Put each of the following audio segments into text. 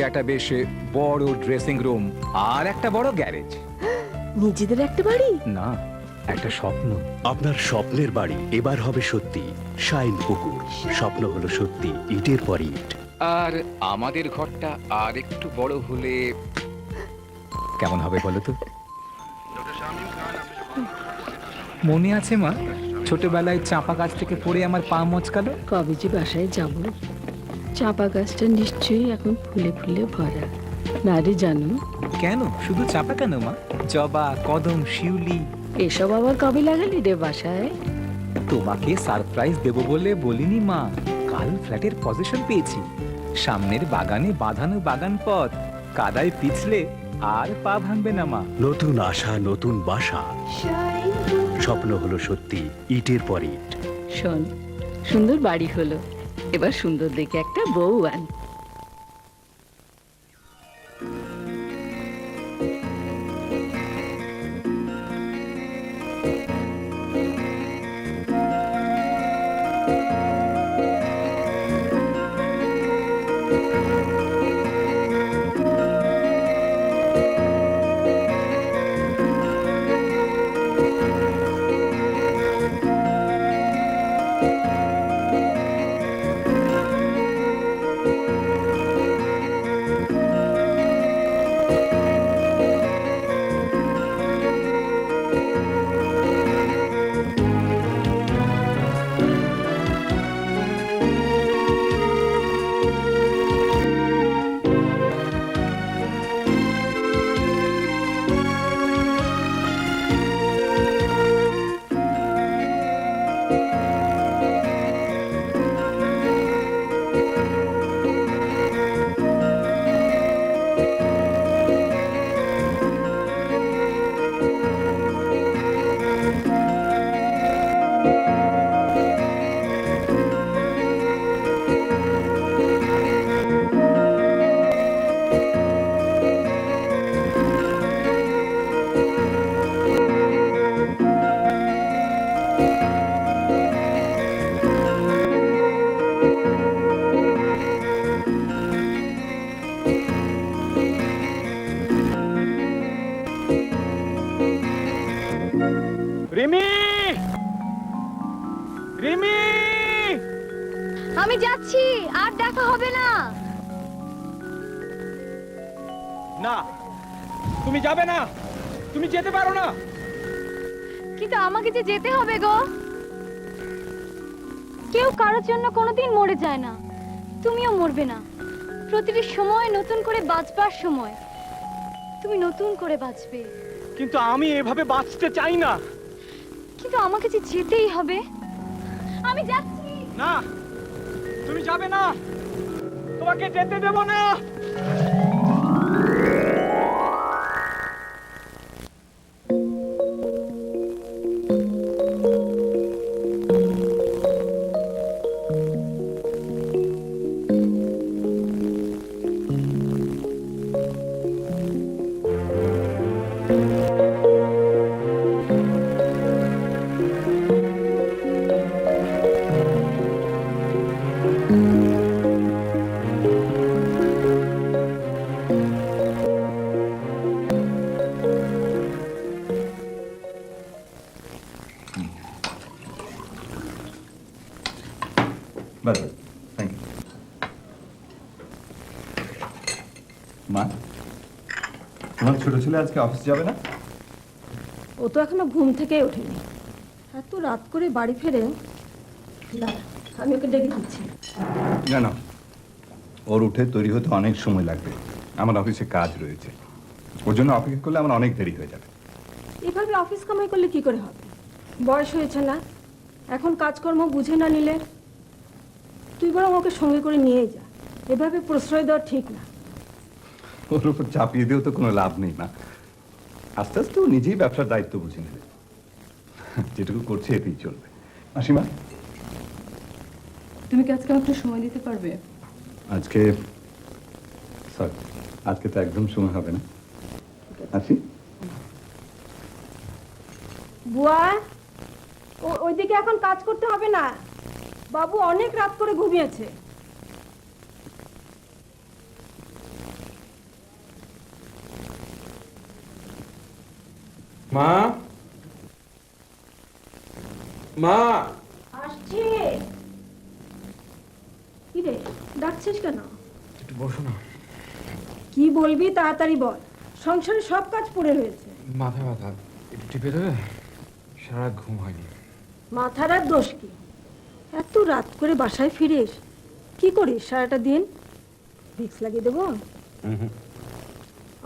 একটা বেশ বড় ড্রেসিং রুম আর একটা বড় গ্যারেজ। নিজেদের একটা বাড়ি? না, একটা স্বপ্ন। আপনার স্বপ্নের বাড়ি এবার হবে সত্যি। শাইন পুকুর, স্বপ্ন হলো সত্যি, ইটের পর ইট। আর আমাদের ঘরটা আর একটু বড় হলে কেমন হবে বলো তো? মনে আছে মা, ছোটবেলায় চাপা গাছ থেকে পড়ে আমার পা মচকালো? কবে যে বাসায় যাব। চাপা গাছটা নিশ্চয়ই এখন ফুলে ফুলে ভরা। না রে জানো? কেন শুধু চাপা কেন মা, জবা, কদম, শিউলি। এসব আবার কবে লাগালি রে বাসায়? তোমাকে সারপ্রাইজ দেব বলে বলিনি মা। কাল ফ্ল্যাটের পজিশন পেয়েছি, সামনের বাগানে বাঁধানো বাগান পথ, কাদায় পিছলে আর পা ভাঙবে না মা। নতুন আশা, নতুন বাসা, স্বপ্ন হলো সত্যি, ইটের পর ইট। শোন, সুন্দর বাড়ি হলো, এবার সুন্দর দেখে একটা বউ আন। রিমি, রিমি, আমি যাচ্ছি, আর দেখা হবে না। না, তুমি যাবে না, তুমি যেতে পারো না। কিন্তু আমাকে যে যেতে হবে গো। কেউ কারোর জন্য কোনোদিন মরে যায় না, তুমিও মরবে না। প্রতিটি সময় নতুন করে বাঁচবার সময়, তুমি নতুন করে বাঁচবে। কিন্তু আমি এভাবে বাঁচতে চাই না। কিন্তু আমাকে যে যেতেই হবে। আমি যাচ্ছি। না, তুমি যাবে না, তোমাকে যেতে দেব না। বাস, থ্যাংক ইউ। মা, তোমার ছোট ছেলে আজকে অফিস যাবে না? ও তো এখনো ঘুম থেকে ওঠেনি, এত রাত করে বাড়ি ফেরে। না, আমি ওকে ডেকে দিচ্ছি। না না, ওর উঠে তৈরি হতে অনেক সময় লাগবে, আমার অফিসে কাজ রয়েছে। ওর জন্য অপেক্ষা করলে আমার অনেক দেরি হয়ে যাবে। এভাবে অফিস কামাই করলে কি করে হবে? বয়স হয়েছে না, এখন কাজকর্ম বুঝে না নিলে। তুই বরং ওকে সঙ্গে করে নিয়ে যা, এভাবে প্রশ্রয় দেওয়া ঠিক না। ওর উপর চাপিয়ে দিয়েও তো কোনো লাভ নেই না। আস্তে আস্তে ও নিজেই ব্যবসার দায়িত্ব বুঝে নেবে। যেটুকু করছে এতেই চলবে। মাসিমা, তুমি কি আজকে আমাকে সময় দিতে পারবে? আজকে সরি, আজকে তো একদম সময় হবে না। আসি। বুয়া, ওইদিকে এখন কাজ করতে হবে না, বাবু অনেক রাত করে ঘুমিয়েছে। মা, মা, আসছে। কি রে, ডাকছিস কেন? একটু বসো না। কি বলবি তাড়াতাড়ি বল, সংসারে সব কাজ পড়ে রয়েছে। মাথা ব্যথা, একটু টিপে দেবে? সারা ঘুম হয়নি। মাথার আর দোষ কি? এত রাত করে বাসায় ফিরিস, কি করিস সারাটা দিন? ভিক্স লাগিয়ে দেবো?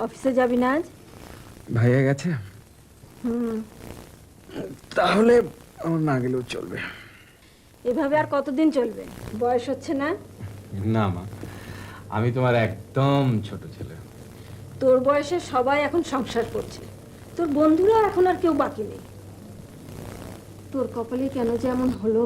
অফিসে যাবি না আজ? ভাইয়া গেছে? তাহলে আমার না গেলেও চলবে। এভাবে আর কতদিন চলবে? বয়স হচ্ছে না? না মা, আমি তোমার একদম ছোট ছেলে। তোর বয়সে সবাই এখন সংসার করছে, তোর বন্ধুরা এখন আর কেউ বাকি নেই। তোর কপালে কেন যে এমন হলো?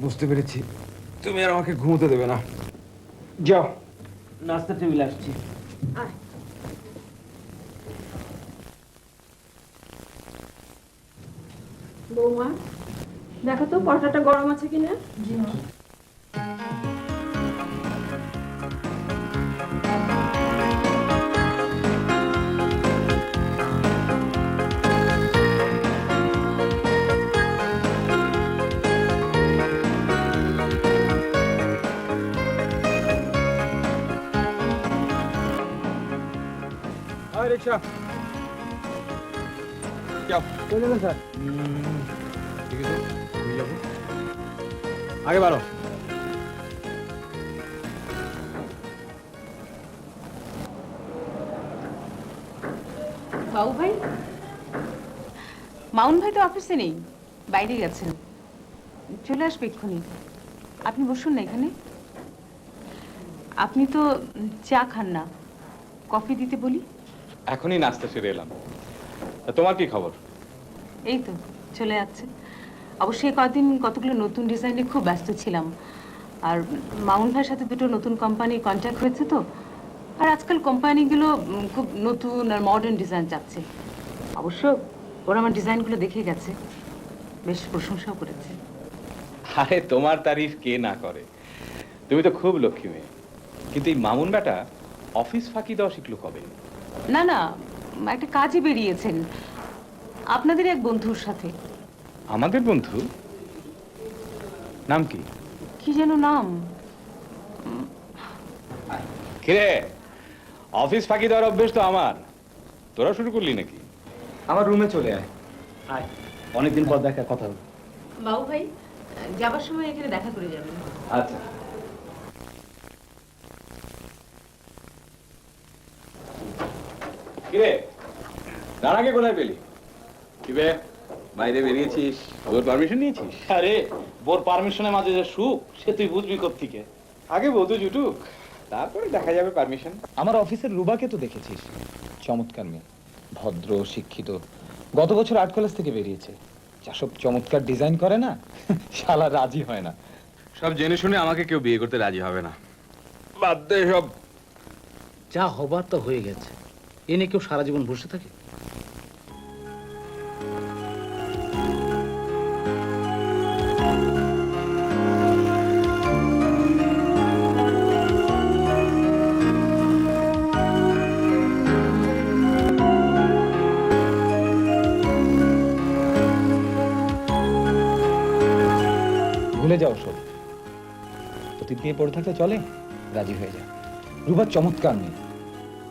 বুঝতে পেরেছি, তুমি আর আমাকে ঘুমোতে দেবে না। যাও, নাস্তা টেবিল আসছি। আয়। বৌমা, দেখো তো পরোটাটা গরম আছে কিনা। হাই রিক্সা, যাও। চলে যাবেন স্যার? ঠিক আছে, তুমি যাবো। আগে বাড়ো। বাবু ভাই, মাউন ভাই তো অফিসে নেই, বাইরে গেছেন। চলে আসবে এক্ষুনি। আপনি বসুন না এখানে। আপনি তো চা খান না, কফি দিতে বলি? এখনই নাস্তা সেরে এলাম। তা তোমার কি খবর? এই তো চলে যাচ্ছে। অবশ্যই কদিন কতগুলো নতুন ডিজাইনে খুব ব্যস্ত ছিলাম। আর মাউন ভাইয়ের সাথে দুটো নতুন কোম্পানির কন্ট্যাক্ট হয়েছে তো। আর আজকাল কোম্পানিগুলো খুব নতুন আর মডার্ন ডিজাইন চাচ্ছে। অবশ্য ওরা আমার ডিজাইনগুলো দেখে গেছে, বেশ প্রশংসাও করেছে। আরে তোমার তারিফ কে না করে? তুমি তো খুব লক্ষ্মী মেয়ে। কিন্তু এই মামুন বেটা অফিস ফাঁকি দেওয়া শিখলো কবে? না না, একটা কাজে বেরিয়েছেন আপনাদের এক বন্ধুর সাথে। আমাদের বন্ধু? নাম কি? কি যেন নাম। কিরে, অফিস ফাঁকি দেওয়ার অভ্যেস তো আমার। তোরা শুরু করলি নাকি? আমার রুমে চলে আয়। আয়, অনেকদিন পর দেখা, কথা হলো। বাবু ভাই, যাবার সময় এখানে দেখা করে যাবেন। আচ্ছা। কিরে, দাঁড়াকে কোথায় পেলি? কিবে, বাইরে বেরিয়েছিস? ওর পারমিশন নিয়েছিস? আরে বোর পারমিশনের মাঝে যে সুখ, সে তুই বুঝবি কোত্থেকে। আগে বধু জুটুক, তারপরে দেখা যাবে পারমিশন। আমার অফিসের রুবাকে তো দেখেছিস, চমৎকার মেয়ে, ভদ্র, শিক্ষিত। গত বছর আর্ট কলেজ থেকে বেরিয়েছে। যা সব চমৎকার ডিজাইন করে না, শালা রাজি হয় না। সব জেনে শুনে আমাকে কেউ বিয়ে করতে রাজি হবে না। বাদ দে সব। যা হবার তো হয়ে গেছে, এ নিয়ে কেউ সারা জীবন বসে থাকে? ভুলে যাও সব। অতীত দিয়ে পড়ে থাকলে চলে? রাজি হয়ে যা। রুবা চমৎকার মেয়ে,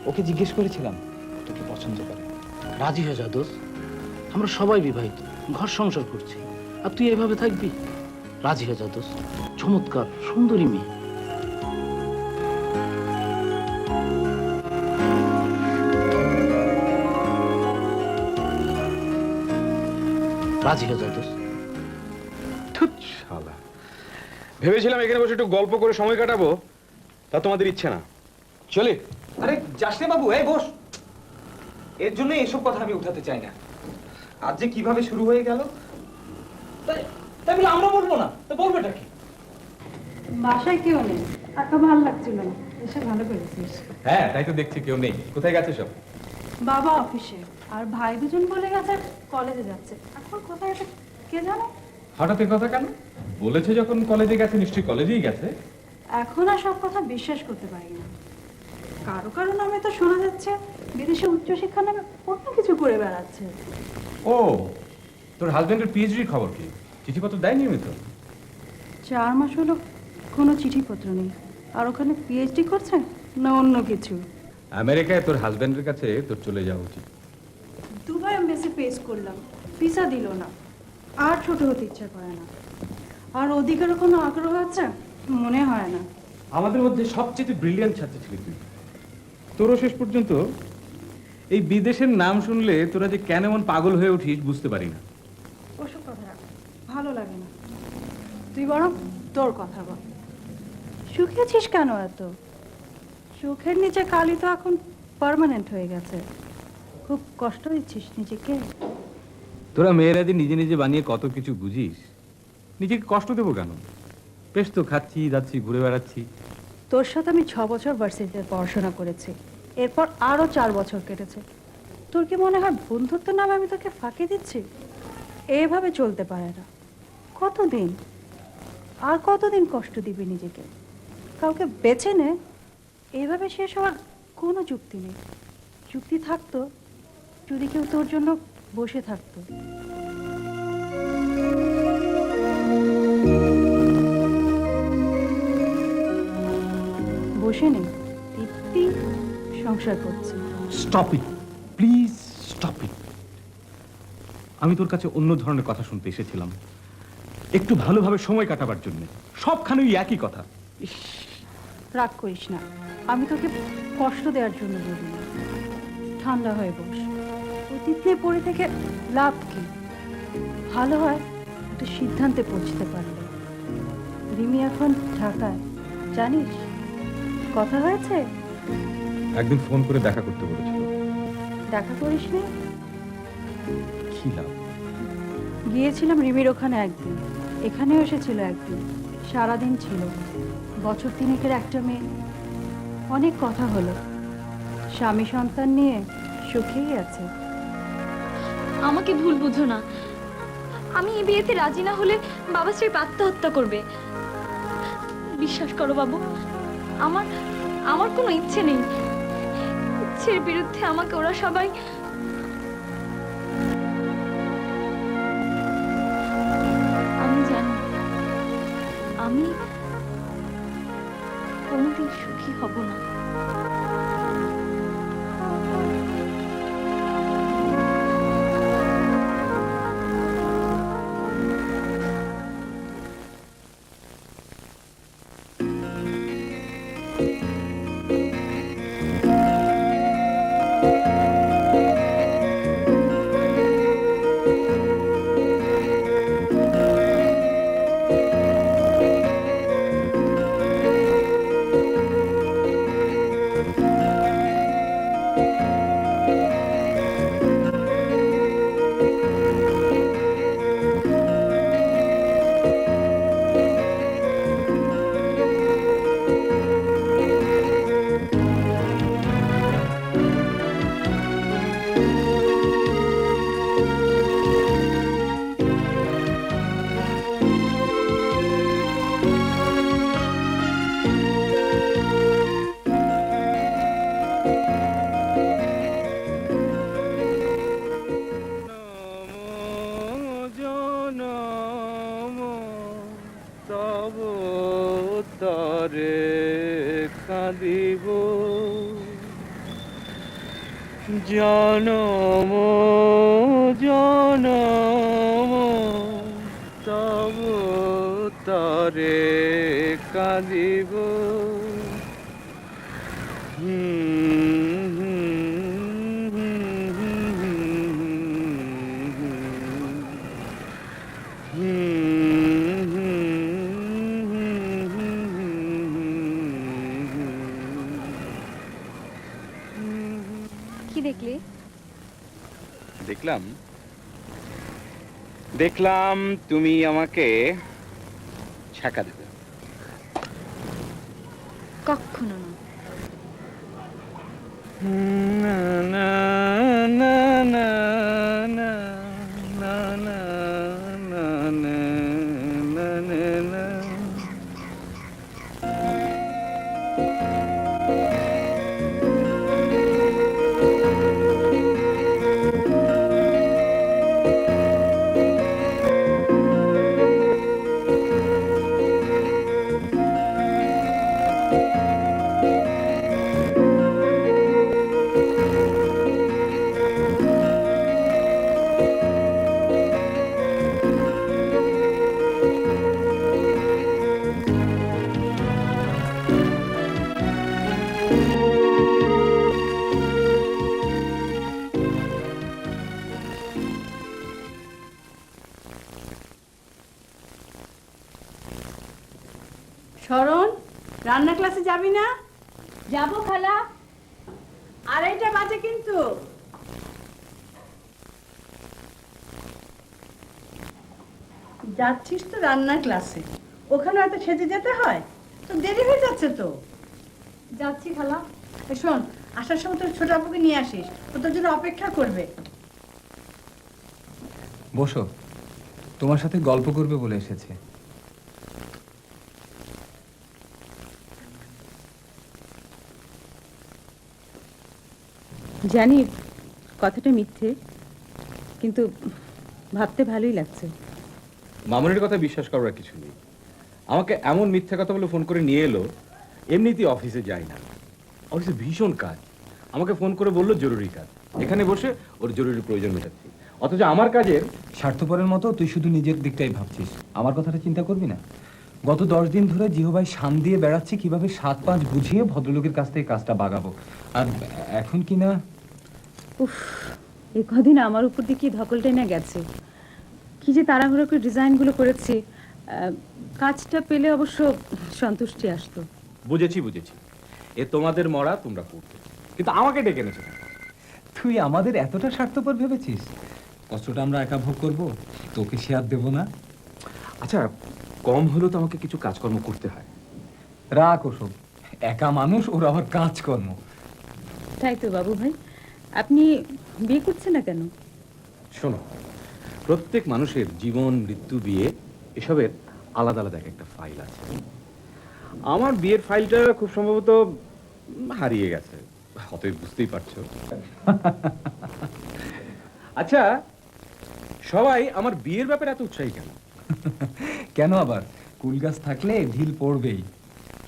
ওকে জিজ্ঞেস করেছিলাম তোকে পছন্দ করে। রাজি হয়ে যা দোষ, আমরা সবাই বিবাহিত, ঘর সংসার করছি, আর তুই এভাবে থাকবি? রাজি হয়ে যা দোষ, চমৎকার সুন্দরী মেয়ে। রাজি হয়ে যা দোষ। শালা, ভেবেছিলাম এখানে বসে একটু গল্প করে সময় কাটাবো, তা তোমাদের ইচ্ছে না। চলে। আরে যাস রে বাবু, এই বস। এর জন্য এসব কথা আমি উঠাতে চাই না। আজ যে কিভাবে শুরু হয়ে গেল। তাই বলে আমরা বলবো না, তা বলবেটা কি? বাসায় কেউ নেই, একা ভালো লাগছিল না, এসে ভালো করেছিস। হ্যাঁ তাই তো দেখছি কেউ নেই। কোথায় গেছে সব? বাবা অফিসে, আর ভাই দুজন বলে গেছে কলেজে যাচ্ছে। এখন কোথায় গেছে কে জানে। হঠাৎ এ কথা কেন? বলেছে যখন কলেজে গেছে, নিশ্চয়ই কলেজেই গেছে। এখন আর সব কথা বিশ্বাস করতে পারি না। কারো কারো নামে তো শোনা যাচ্ছে বিদেশে উচ্চশিক্ষা নামে অন্য কিছু করে বেড়াচ্ছে। ও, তোর হাজবেন্ডের পিএইচডির খবর কি? চিঠিপত্র দেয় নিয়মিত? 4 মাস হলো কোনো চিঠিপত্র নেই। আর ওখানে পিএইচডি করছে না অন্য কিছু? আমেরিকায় তোর হাজবেন্ডের কাছে তোর চলে যাওয়া উচিত। দুবাই এমবেসি ফেস করলাম, ভিসা দিল না। আর ছোট হতে ইচ্ছা করে না। আর ওদিকেরও কোনো আগ্রহ আছে মনে হয় না। আমাদের মধ্যে সবচেয়ে ব্রিলিয়ান্ট ছাত্র ছিলি তুই। তোরও শেষ পর্যন্ত এই বিদেশের নাম শুনলে তোরা যে কেন এমন পাগল হয়ে উঠিস বুঝতে পারি না। ওসব কথা রাখ, ভালো লাগে না। তুই বরং তোর কথা বল। শুকিয়েছিস কেন এত? চোখের নিচে কালি তো এখন পার্মানেন্ট হয়ে গেছে। খুব কষ্ট দিচ্ছিস নিজেকে। তোরা মেয়েরা যে নিজে নিজে বানিয়ে কত কিছু বুঝিস, নিজেকে কষ্ট দেবো কেন? বেশ তো খাচ্ছি যাচ্ছি ঘুরে বেড়াচ্ছি। তোর সাথে আমি 6 বছর ভার্সিটিতে পড়াশোনা করেছি, এরপর আরো 4 বছর কেটেছে। তোর কি মনে হয় বন্ধুত্বের নামে আমি তোকে ফাঁকি দিচ্ছি? এভাবে চলতে পারে না। কতদিন আর কতদিন কষ্ট দিবি নিজেকে? কাউকে বেছে নে। এইভাবে শেষ হওয়ার কোনো যুক্তি নেই। যুক্তি থাকতো যদি কেউ তোর জন্য বসে থাকতো। বসে নেই, দীপ্তি সংসার করছে। Stop it please, stop it. আমি তোর কাছে অন্য ধরনের কথা শুনতে এসেছিলাম, একটু ভালোভাবে সময় কাটাবার জন্য। সবখানে ওই একই কথা। ইস, রাগ করিস না, আমি তোকে কষ্ট দেওয়ার জন্য বলি না। ঠান্ডা হয়ে বস। অতীত নিয়ে পড়ে থেকে লাভ কি? ভালো হয় একটু সিদ্ধান্তে পৌঁছতে পারলে। রিমি এখন ঢাকায়, জানিস? কথা হয়েছে? একদিন ফোন করে দেখা করতে বলেছিল। দেখা করিস নি? কি লাভ? গিয়েছিলাম রিমির ওখানে একদিন, এখানেও এসেছিল একদিন। সারাদিন ছিল। বছর 3-এর একটা মেয়ে। অনেক কথা হলো। স্বামী সন্তান নিয়ে সুখেই আছে। আমাকে ভুল বুঝো না। আমি এই বিয়েতে রাজি না হলে বাবা স্রেফ আত্মহত্যা করবে। বিশ্বাস করো বাবু, আমার কোনো ইচ্ছে নেই। ইচ্ছের বিরুদ্ধে আমাকে ওরা সবাই আমি জানি আমি কোনোদিন সুখী হব না। জনম জনম তব তরে কাঁদিব। কি দেখলি? দেখলাম তুমি আমাকে ছ্যাঁকা দেবে। কখনো না। শরণ, রান্না ক্লাসে যাবি না? যাবো খালা। 2:30 বাজে কিন্তু। যাচ্ছিস তো রান্নার ক্লাসে, ওখানে হয়তো সেজে যেতে হয়, তো দেরি হয়ে যাচ্ছে তো। যাচ্ছি খালা। শোন, আসার সময় তোর ছোট আপুকে নিয়ে আসিস, ও তোর জন্য অপেক্ষা করবে। বসো, তোমার সাথে গল্প করবে বলে এসেছে। জানি কথাটা মিথ্যে, কিন্তু ভাবতে ভালোই লাগছে। মামুনের কথা বিশ্বাস করার কিছু নেই। আমাকে এমন মিথ্যা কথা বলে ফোন করে নিয়ে এলো, এমনিতেই অফিসে যাই না, অফিসে ভীষণ কাজ। আমাকে ফোন করে বললো জরুরি কাজ, এখানে বসে ওর জরুরি প্রয়োজন মেটাচ্ছি, অথচ আমার কাজের স্বার্থপরের মতো তুই শুধু নিজের দিকটাই ভাবছিস, আমার কথাটা চিন্তা করবি না? গত 10 দিন ধরে জিহবাই শান দিয়ে বেড়াচ্ছি কিভাবে 7-5 বুঝিয়ে ভদ্রলোকের কাছ থেকে কাজটা বাগাবো, আর এখন কি না উফ, এই কদিন আমার উপর দিয়ে কি ধকলটাই না গেছে। কি যে তাড়াহুড়ো করে ডিজাইনগুলো করেছি, কাজটা পেলে অবশ্য সন্তুষ্টি আসতো। বুঝেছি এ তোমাদের মরা, তোমরা করতে, কিন্তু আমাকে ডেকে এনেছো। তুই আমাদের এতটা স্বার্থপর ভেবেছিস? কষ্টটা আমরা একা ভোগ করবো, তোকে শেয়ার দেবো না? আচ্ছা, কম হলেও তো আমাকে কিছু কাজকর্ম করতে হয়। রাখ ওসব, একা মানুষ, ওর আবার কাজকর্ম। তাই তো বাবু ভাই, আপনি বিয়ে করছেন না কেন? শোনো, প্রত্যেক মানুষের জীবন, মৃত্যু, বিয়ে এসবের আলাদা আলাদা একটা ফাইল আছে। আমার বিয়ের ফাইলটা খুব সম্ভবত হারিয়ে গেছে, অতএব বুঝতেই পারছো। আচ্ছা, সবাই আমার বিয়ের ব্যাপারে এত উৎসাহী কেন? কেন আবার, কুল গাছ থাকলে ঢিল পড়বেই।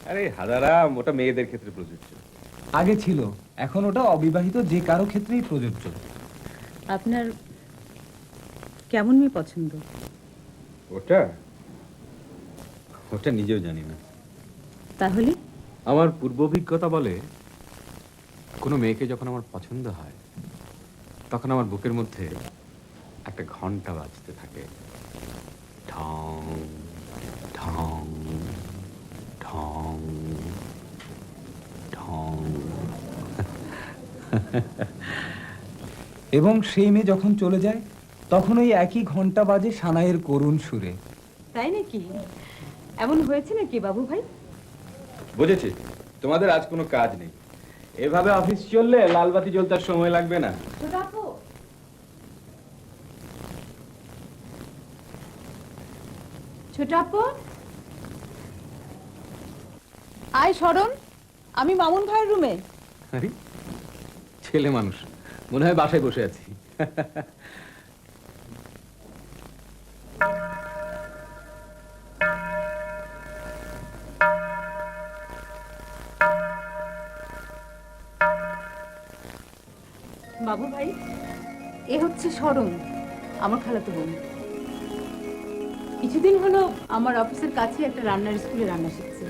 আরে হাজারাম, ওটা মেয়েদের ক্ষেত্রে প্রযোজ্য। আগে ছিল, এখন ওটা অবিবাহিত যে কারো ক্ষেত্রেই প্রযোজ্য। আপনার কেমন মেয়ে পছন্দ? ওটা ওটা নিজেও জানি না। তাহলে আমার পূর্ব অভিজ্ঞতা বলে, কোনো মেয়েকে যখন আমার পছন্দ হয়, তখন আমার বুকের মধ্যে একটা ঘন্টা বাজতে থাকে, ঢং ঢং ঢং ঢং। এবং সেই মেয়ে যখন চলে যায়, তখন ওই একই ঘন্টা বাজে সানাইয়ের করুণ সুরে। তাই নাকি? এমন হয়েছে নাকি বাবু ভাই? বুঝেছি, তোমাদের আজ কোনো কাজ নেই। এভাবে অফিস চললে লালবাতি জ্বলতে আর সময় লাগবে না। ছোট আপু, আয় শরণ, আমি মামুন ভাইয়ের রুমে। আরে, ছেলে মানুষ, মনে হয় বাসায় বসে আছি। বাবু ভাই, এ হচ্ছে শরণ, আমার খালাতো বোন। কিছুদিন হলো আমার অফিসের কাছে একটা রান্নার স্কুলে রান্না শিখছে।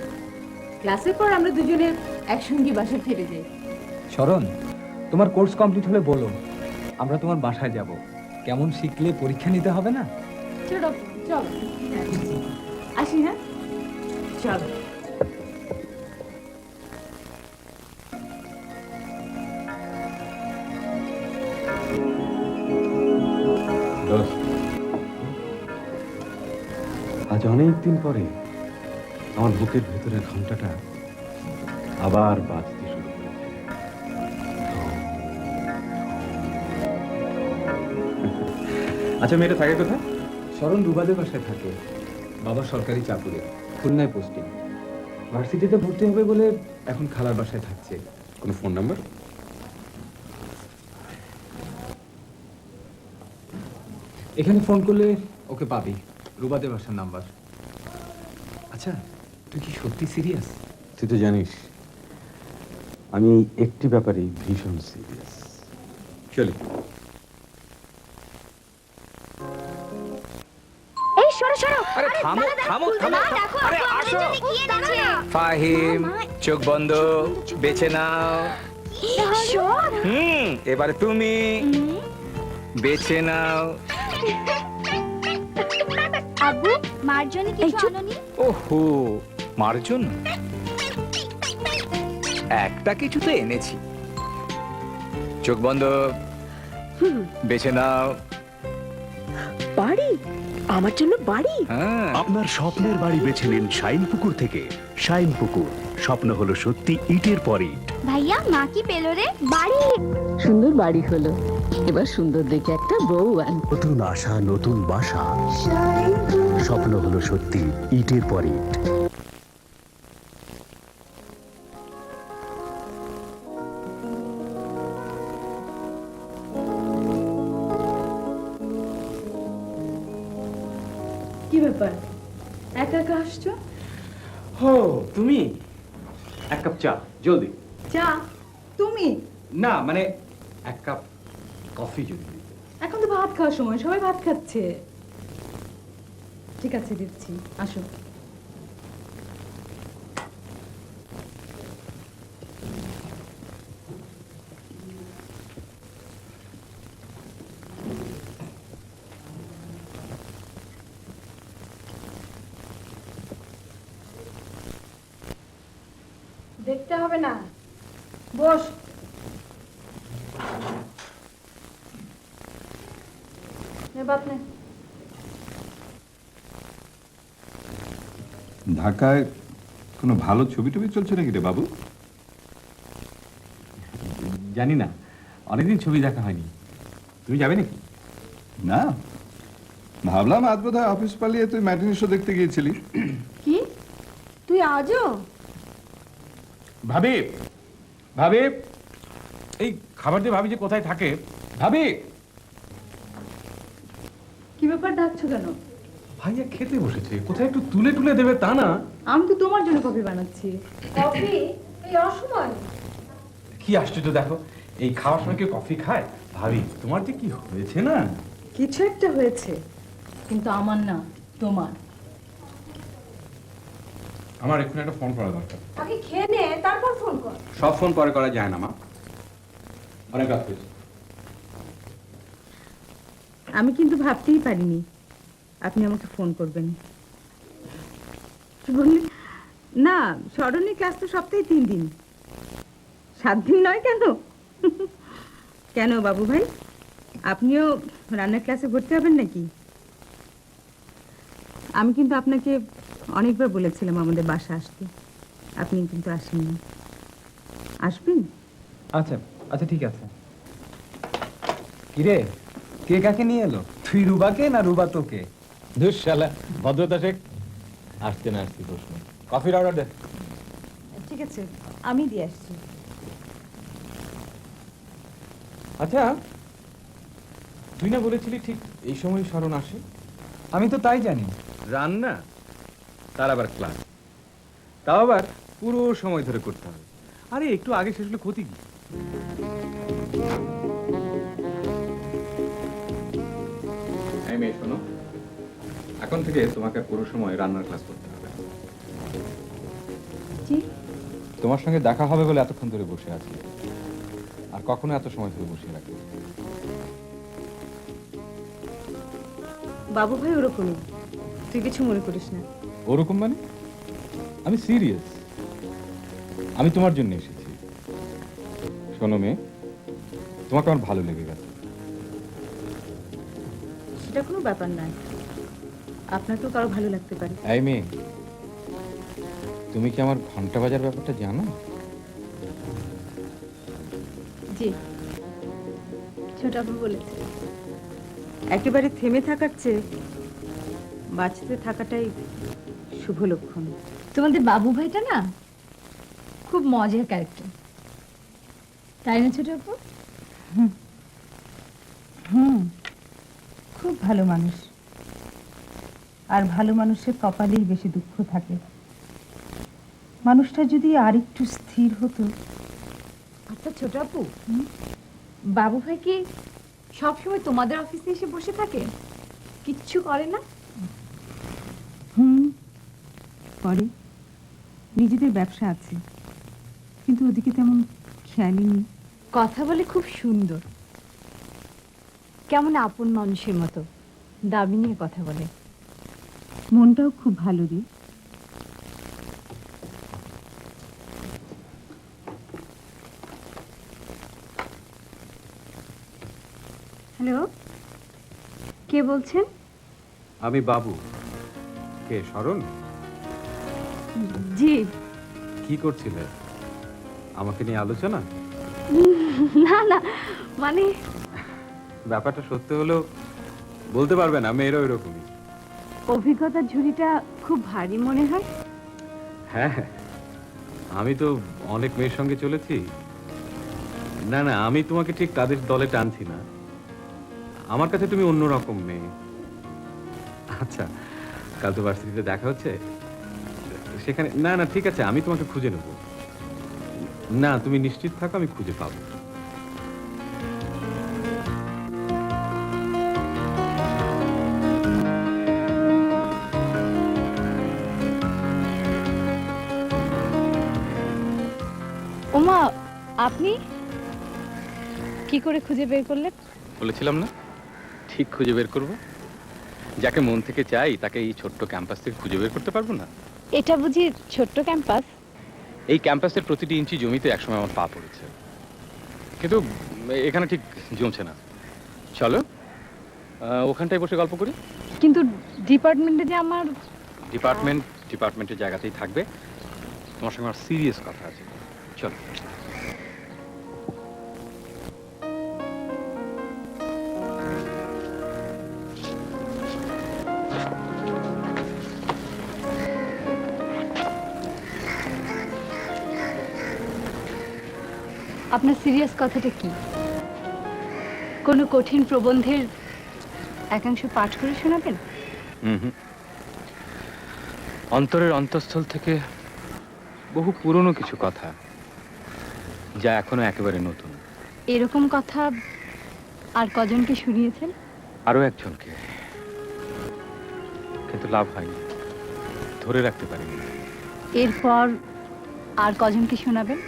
ক্লাসের পর আমরা দুজনে একসঙ্গে বাসায় ফিরে যাই। শরণ, তোমার কোর্স কমপ্লিট হলে বলো, আমরা তোমার বাসায় যাব। কেমন শিখলে পরীক্ষা নিতে হবে না? ছোট চল, আসি। হ্যাঁ, চল। আজ অনেকদিন পরে আমার বুকের ভেতরের ঘন্টাটা আবার বাজতে শুরু করেছে। আচ্ছা, মেয়েটা থাকে কোথায়? শরণ রুবাদের বাসায় থাকে, বাবা সরকারি চাকুরে, খুলনায় পোস্টিং। ভার্সিটিতে ভর্তি হবে বলে এখন খালার বাসায় থাকছে। কোনো ফোন নাম্বার? এখানে ফোন করলে ওকে পাবি, রুবাদের বাসার নাম্বার। আচ্ছা, তুই কি সত্যি সিরিয়াস? তুই তো জানিস আমি এই একটি ব্যাপারেই ভীষণ সিরিয়াস। চলি। এই সরো সরো, আরে থামো থামো থামো, দেখো আরে আমাদের আসো। জন্য কি এনেছে। ফাহিম, চোখ বন্ধ, বেছে নাও। সর। এবারে তুমি বেছে নাও। আব্বু, মার জন্য কিছু আনোনি? ওহো, মার জন্য একটা কিছু তো এনেছি। চোখ বন্ধ, বেছে নাও। বাড়ি? আমার জন্য বাড়ি? হ্যাঁ, আপনার স্বপ্নের বাড়ি বেছে নিন শাইনপুকুর থেকে। শাইনপুকুর, স্বপ্ন হলো সত্যি ইটের পর ইট। ভাইয়া, মা কি পেলো রে? বাড়ি। সুন্দর বাড়ি হলো, এবার সুন্দর দেখে একটা বউ আন। নতুন আশা, নতুন বাসা, স্বপ্ন হলো সত্যি ইটের পর ইট। কি ব্যাপার, একা একা আসছো? হো তুমি, এক কাপ চা জলদি। চা? তুমি? না মানে এক কাপ কফি যদি দিতে। এখন তো ভাত খাওয়ার সময়, সবাই ভাত খাচ্ছে। ঠিক আছে, দিচ্ছি, আসো। দেখতে হবে না, বস। বাত নেই। ঢাকায় কোনো ভালো ছবি টবি চলছে নাকি রে বাবু? জানি না, অনেকদিন ছবি দেখা হয়নি। তুমি যাবে নাকি? না, ভাবলাম আজ বোধ হয় অফিস পালিয়ে তুই ম্যাটিনি শো দেখতে গিয়েছিলি। কি, তুই আজও? ভাবি, ভাবি, এই খাবার দিয়ে ভাবি যে কোথায় থাকে। ভাবি, কি ব্যাপার, ডাকছো কেন? ভাইয়া খেতে বসেছে, কোথায় একটু তুলে তুলে দেবে তা না। আমি তো তোমার জন্য কফি বানাচ্ছি। কফি? এই অসময়? কি আশ্চর্য, দেখো এই খাওয়ার সময় কেউ কফি খায়? ভাবি, তোমার যে কি হয়েছে না। কিছু একটা হয়েছে, কিন্তু আমার না, তোমার। আমার এখন একটা ফোন করা দরকার। আগে খেয়ে নে, তারপর ফোন কর। সব ফোন পরে করা যায় না মা, অনেক রাত হয়েছে। আমি কিন্তু ভাবতেই পারিনি আপনি আমাকে ফোন করবেন। কি বললি? না, স্মরণের ক্লাস তো সপ্তাহে 3 দিন, 7 দিন নয় কেন? কেন বাবু ভাই, আপনিও রান্নার ক্লাসে ভর্তি হবেন নাকি? আমি কিন্তু আপনাকে অনেকবার বলেছিলাম আমাদের বাসা আসতে, আপনি কিন্তু আসেননি। আসবেন? আচ্ছা আচ্ছা, ঠিক আছে। কিরে, কে কাকে নিয়ে এলো? তুই রুবাকে না রুবা তোকে? দুঃশালা, ভদ্রতা শেখ। আসতে না আসতে প্রশ্ন। কফির অর্ডার দে। ঠিক আছে, আমি দিয়ে আসছি। আচ্ছা, তুই না বলেছিলি ঠিক এই সময় স্মরণ আসে? আমি তো তাই জানি। রান্না, তার আবার ক্লাস, তাও আবার পুরো সময় ধরে করতে হবে। আরে একটু আগে শেষ হলে ক্ষতি কি? এই মেয়ে, শোনো, এখন থেকে তোমাকে পুরো সময় রান্নার ক্লাস করতে হবে। জি? তোমার সঙ্গে দেখা হবে বলে এতক্ষণ ধরে বসে আছি, আর কখনো এত সময় ধরে বসে রাখি। বাবু ভাই ওরকমই, তুই কিছু মনে করিস না। ওরকম মানে? আমি সিরিয়াস, আমি তোমার জন্য এসেছি। শোনো মেয়ে, তোমাকে আমার ভালো লেগে গেছে। সেটা কোনো ব্যাপার নয়, আপনাকেও কারো ভালো লাগতে পারে। এই মেয়ে, তুমি কি আমার ঘন্টা বাজার ব্যাপারটা জানো? জি, ছোট আপু বলেছে। একেবারে থেমে থাকার চেয়ে বাঁচতে থাকাটাই শুভ লক্ষণ। তোমাদের বাবু ভাইটা না খুব মজার ক্যারেক্টার, তাই না ছোট আপু? খুব ভালো মানুষ, আর ভালো মানুষের কপালেই বেশি দুঃখ থাকে। মানুষটা যদি আর একটু স্থির হতো। আচ্ছা ছোট আপু, বাবু ভাই কি সবসময় তোমাদের অফিসে এসে বসে থাকে, কিচ্ছু করে না? করে, নিজেদের ব্যবসা আছে, কিন্তু ওদিকে তেমন খেয়ালই নেই। কথা বলে খুব সুন্দর, কেমন আপন মানুষের মতো দাবি নিয়ে কথা বলে। মনটাও খুব ভালো রে। হ্যালো, কে বলছেন? আমি বাবু। কে, শরণ? জি। কি করছিলে? আমাকে নিয়ে আলোচনা? না না, মানে ব্যাপারটা সত্যি হলেও বলতে পারবে না, মেয়েরা ওইরকমই। অভিজ্ঞতার ঝুড়িটা খুব ভারী মনে হয়। হ্যাঁ, আমি তো অনেক মেয়ের সঙ্গে চলেছি। না না, আমি তোমাকে ঠিক তাদের দলে টানছি না। আমার কাছে তুমি অন্যরকম মেয়ে। আচ্ছা, কাল তো ভার্সিটিতে দেখা হচ্ছে সেখানে। না না, ঠিক আছে, আমি তোমাকে খুঁজে নেব। না, তুমি নিশ্চিত থাকো, আমি খুঁজে পাবো। ওমা, আপনি কি করে খুঁজে বের করলেন? বলেছিলাম না, ঠিক খুঁজে বের করব। যাকে মন থেকে চাই তাকে এই ছোট্ট ক্যাম্পাস থেকে খুঁজে বের করতে পারবো না? এটা বুঝি ছোট্ট ক্যাম্পাস? এই ক্যাম্পাসের প্রতিটি ইঞ্চি জমিতে একসময় আমার পা পড়েছে, কিন্তু এখানে ঠিক জমছে না। চলো ওখানটায় বসে গল্প করি। কিন্তু ডিপার্টমেন্টে যে আমার ডিপার্টমেন্টের জায়গাতেই থাকবে। তোমার সঙ্গে আমার সিরিয়াস কথা আছে। চলো। আপনার সিরিয়াস কথাটা কি? কোনো কঠিন প্রবন্ধের একাংশ পাঠ করে শোনাবেন? অন্তরের অন্তঃস্থল থেকে বহু পুরনো কিছু কথা, যা এখনো একেবারে নতুন। এরকম কথা আর কজনকে শুনিয়েছেন? আরো একজনকে, কিন্তু লাভ হয়নি, ধরে রাখতে পারিনি। এরপর আর কজনকে শোনাবেন?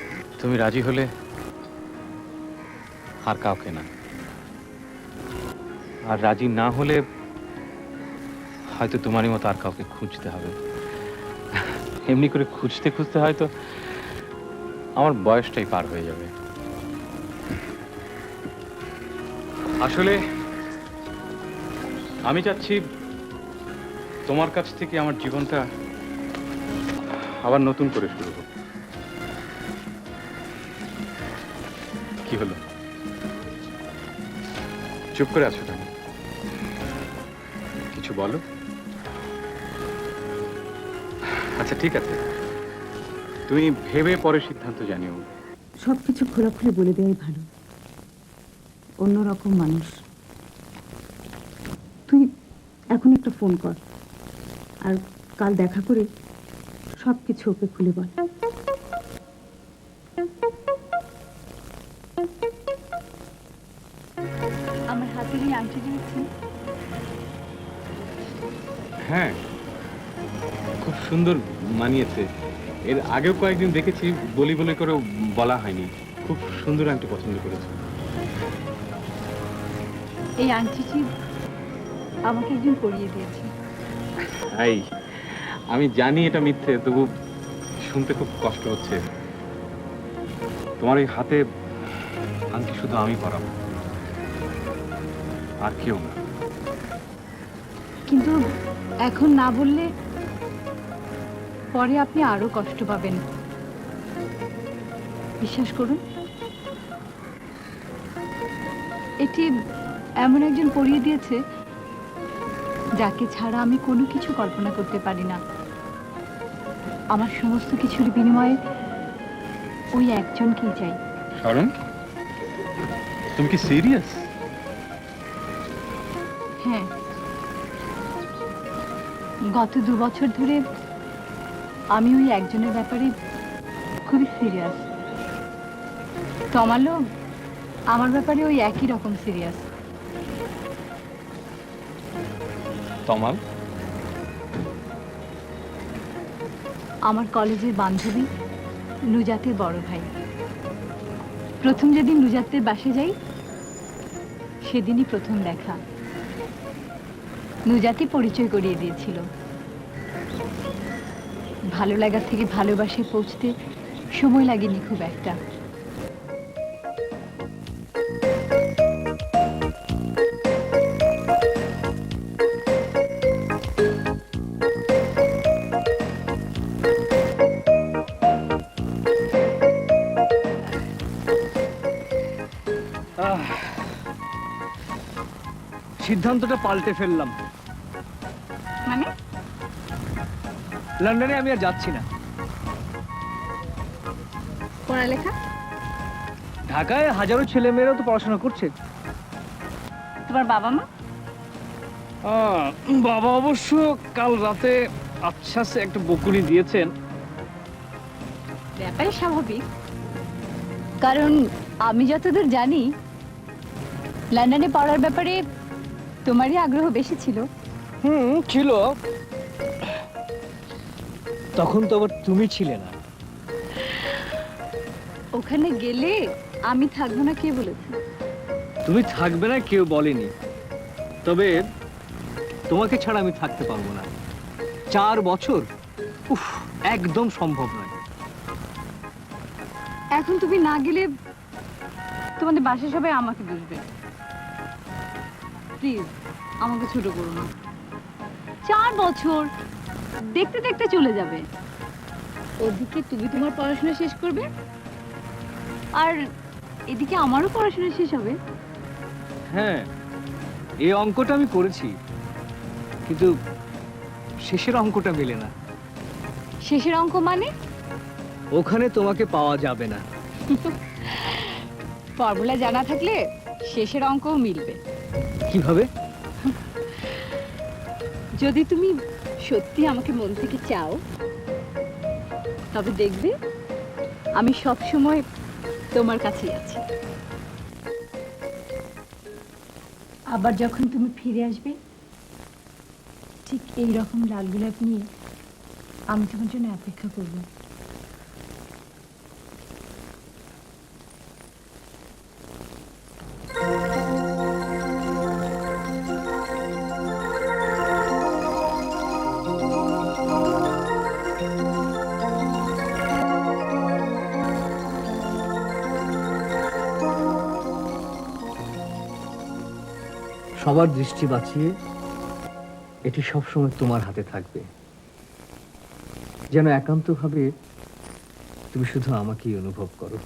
তুমি রাজি হলে আর কাউকে না, আর রাজি না হলে হয়তো তোমারই মতো আর কাউকে খুঁজতে হবে। এমনি করে খুঁজতে খুঁজতে হয়তো আমার বয়সটাই পার হয়ে যাবে। আসলে আমি চাচ্ছি তোমার কাছ থেকে আমার জীবনটা আবার নতুন করে শুরু হোক। কি হলো, চুপ করে আছো কেন? কিছু বলো। আচ্ছা ঠিক আছে, তুমি ভেবে পরে সিদ্ধান্ত জানিও। সবকিছু খোলাখুলি বলে দেওয়াই ভালো। অন্যরকম মানুষ। তুই এখন একটা ফোন কর, আর কাল দেখা করে সবকিছু ওকে খুলে বল। আমার হাতের এই আংটি দিয়েছেন? হ্যাঁ, খুব সুন্দর মানিয়েছে। এর আগেও কয়েকদিন দেখেছি, বলি বলি করে বলা হয়নি। খুব সুন্দর আংটি পছন্দ করেছে। এই আংটিটি আমাকে একজন পরিয়ে দিয়েছে। তাই? আমি জানি এটা মিথ্যে, তবু শুনতে খুব কষ্ট হচ্ছে। তোমার এই হাতে আংটি শুধু আমি পরাবো, আর কেউ না। কিন্তু এখন না বললে পরে আপনি আরো কষ্ট পাবেন। বিশ্বাস করুন, এটি এমন একজন পড়িয়ে দিয়েছে যাকে ছাড়া আমি কোনো কিছু কল্পনা করতে পারি না। আমার সমস্ত কিছুর বিনিময়ে ওই একজনকেই চাই। কারণ তুমি কি সিরিয়াস? হ্যাঁ, গত 2 বছর ধরে আমি ওই একজনের ব্যাপারে খুবই সিরিয়াস। তমালও আমার ব্যাপারে ওই একই রকম সিরিয়াস। তমাল আমার কলেজের বান্ধবী, নুজাতের বড় ভাই। প্রথম যেদিন নুজাতের বাসে যাই সেদিনই প্রথম দেখা। নুজাতি পরিচয় করিয়ে দিয়েছিল। ভালো লাগার থেকে ভালোবাসায় পৌঁছতে সময় লাগেনি খুব একটা। সিদ্ধান্তটা পাল্টে ফেললাম। মানে লন্ডনে আমি আর যাচ্ছি না। পড়ালেখা? ঢাকায় হাজারো ছেলেমেয়েরাও তো পড়াশোনা করছে। তোমার বাবা মা? বাবা অবশ্য কাল রাতে আচ্ছাসে একটা বকুনি দিয়েছেন। ব্যাপারে স্বাভাবিক, কারণ আমি যতদূর জানি লন্ডনে পড়ার ব্যাপারে তোমারই আগ্রহ বেশি ছিল। ছিল, তখন তো আবার তুমি ছিলে না। ওখানে গেলে আমি থাকবো না কে বলেছে? তুমি থাকবে না কেউ বলেনি, তবে তোমাকে ছাড়া আমি থাকতে পারবো না। 4 বছর উফ, একদম সম্ভব নয়। এখন তুমি না গেলে তোমাদের বাসায় সবাই আমাকে বুঝবে। প্লিজ আমাকে ছোট করো না। 4 বছর দেখতে দেখতে চলে যাবে। ওদিকে তুমি তোমার পড়াশোনা শেষ করবে, আর এদিকে আমারও পড়াশোনা শেষ হবে। হ্যাঁ, এই অঙ্কটা আমি করেছি, কিন্তু শেষের অঙ্কটা মেলে না। শেষের অঙ্ক মানে? ওখানে তোমাকে পাওয়া যাবে না। ফর্মুলা জানা থাকলে শেষের অঙ্কও মিলবে। কিভাবে? যদি তুমি সত্যি আমাকে মন থেকে চাও, তবে দেখবে আমি সব সময় তোমার কাছেই আছি। আবার যখন তুমি ফিরে আসবে, ঠিক এই রকম লাল গোলাপ নিয়ে আমি তোমার জন্য অপেক্ষা করব। সবার দৃষ্টি বাঁচিয়ে এটি সবসময় তোমার হাতে থাকবে, যেন একান্তভাবে তুমি শুধু আমাকেই অনুভব করো।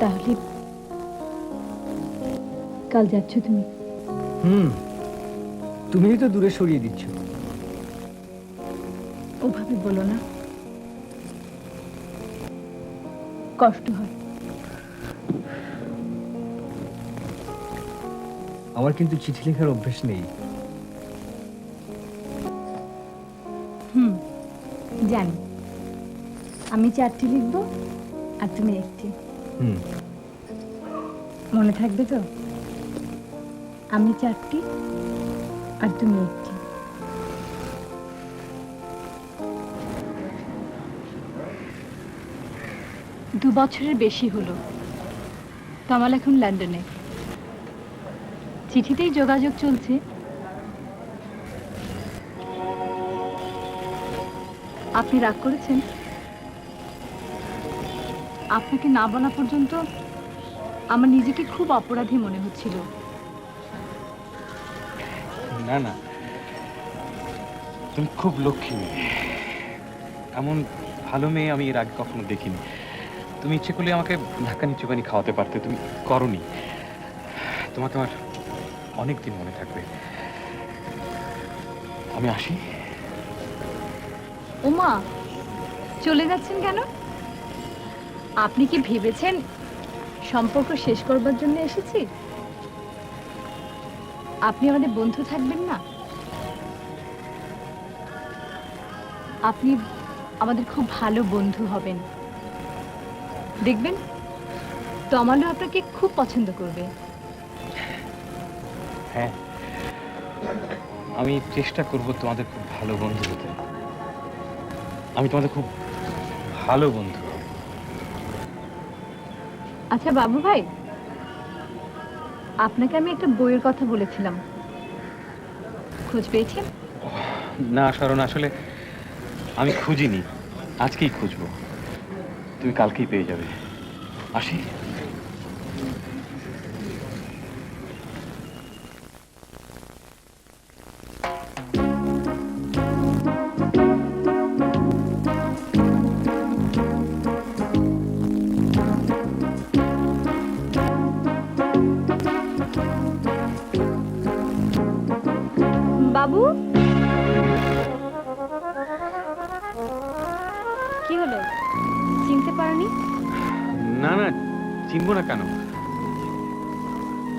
তাহলে কাল যাচ্ছ তুমি? তুমিই তো দূরে সরিয়ে দিচ্ছ। ওভাবে বলো না, কষ্ট হয়। আমার কিন্তু চিঠি লেখার অভ্যেস নেই। জানি, আমি 4টি লিখবো আর তুমি 1টি। মনে থাকবে তো? আমি 4টি আর তুমি 1টি। দু বছরের বেশি হলো তমাল এখন লন্ডনে। চিঠিতেই যোগাযোগ চলছে। আপনি রাগ করেছেন? আপনাকে না বলা পর্যন্ত আমার নিজেকে খুব অপরাধী মনে হচ্ছিল। না না, তুমি খুব লক্ষ্মী মেয়ে। এমন ভালো মেয়ে আমি এর আগে কখনো দেখিনি। তুমি ইচ্ছে করলে আমাকে ঢাকা নিচু পানি খাওয়াতে পারতে, তুমি করনি। তোমাকে আমার অনেক দিন মনে থাকবে। আমি আসি। ওমা, চলে যাচ্ছেন কেন? আপনি কি ভেবেছেন সম্পর্ক শেষ করবার জন্য এসেছি? আপনি আমাদের বন্ধু থাকবেন না? আপনি আমাদের খুব ভালো বন্ধু হবেন, দেখবেন তমালু আপনাকে খুব পছন্দ করবে। হ্যাঁ, আমি চেষ্টা করব তোমাদের খুব ভালো বন্ধু হতে। আমি তোমাদের খুব ভালো বন্ধু হব। আচ্ছা বাবু ভাই, আপনাকে আমি একটা বইয়ের কথা বলেছিলাম, খোঁজ পেয়েছেন? না শরণ, আসলে আমি খুঁজিনি, আজকেই খুঁজবো। তুমি কালকেই পেয়ে যাবে। আসি। বাবু, কি হলো, চিনতে পারোনি? না না, চিনবো না কেন?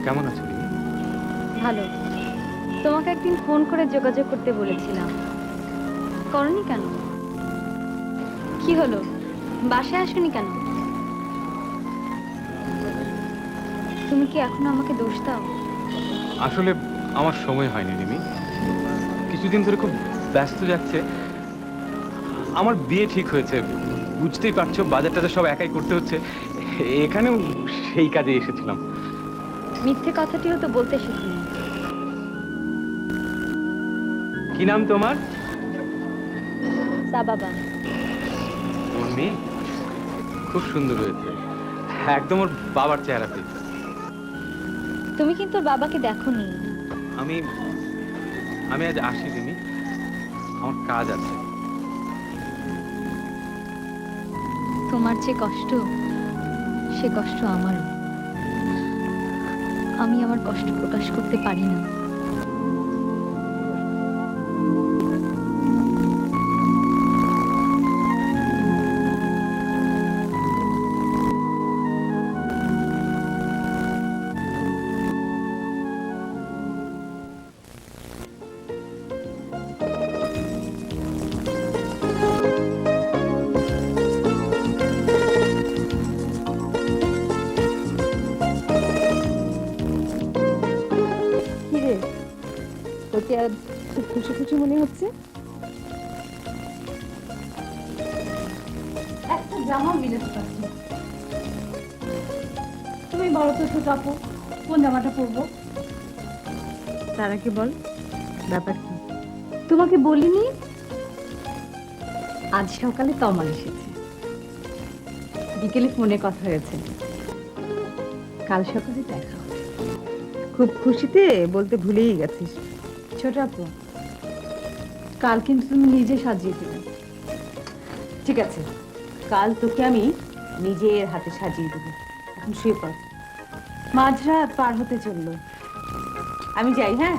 কেমন আছো রিমি? ভালো। তোমাকে একদিন ফোন করে যোগাযোগ করতে বলেছিলাম, করনি কেন? কি হলো, বাসায় আসোনি কেন? তুমি কি এখনো আমাকে দোষ দাও? আসলে আমার সময় হয়নি রিমি, কিছুদিন ধরে খুব ব্যস্ত যাচ্ছে। আমার বিয়ে ঠিক হয়েছে, বুঝতেই পারছো, বাজার টাজার সব একাই করতে হচ্ছে। এখানেও সেই কাজে এসেছিলাম। মিথ্যে কথাটিও তো বলতে শিখিনি। কি নাম তোমার? বাবা, তোমার মেয়ে খুব সুন্দর হয়েছে, একদম ওর বাবার চেহারা পেয়েছে। তুমি কিন্তু ওর বাবাকে দেখোনি। আমি আমি আজ আসি রিমি, আমার কাজ আছে। তোমার যে কষ্ট, সে কষ্ট আমারও। আমি আমার কষ্ট প্রকাশ করতে পারি না। কিরে, তোকে আজ খুব খুশি খুশি মনে হচ্ছে? একটা জামা মিলাতে পারছি না। তুমি বলো তো ছোট আপু, কোন জামাটা পরবো? তার আগে বল ব্যাপার কি? তোমাকে বলিনি? আজ সকালে তমাল এসেছে, বিকেলে ফোনে কথা হয়েছে, কাল সকালে দেখা হবে। খুব খুশিতে বলতে ভুলেই গেছিস। ছোট আপু, কাল কিন্তু তুমি নিজে সাজিয়ে দেবে। ঠিক আছে, কাল তোকে আমি নিজের হাতে সাজিয়ে দেবো। এখন শুয়ে পড়, মাঝরাত পার হতে চললো। আমি যাই, হ্যাঁ?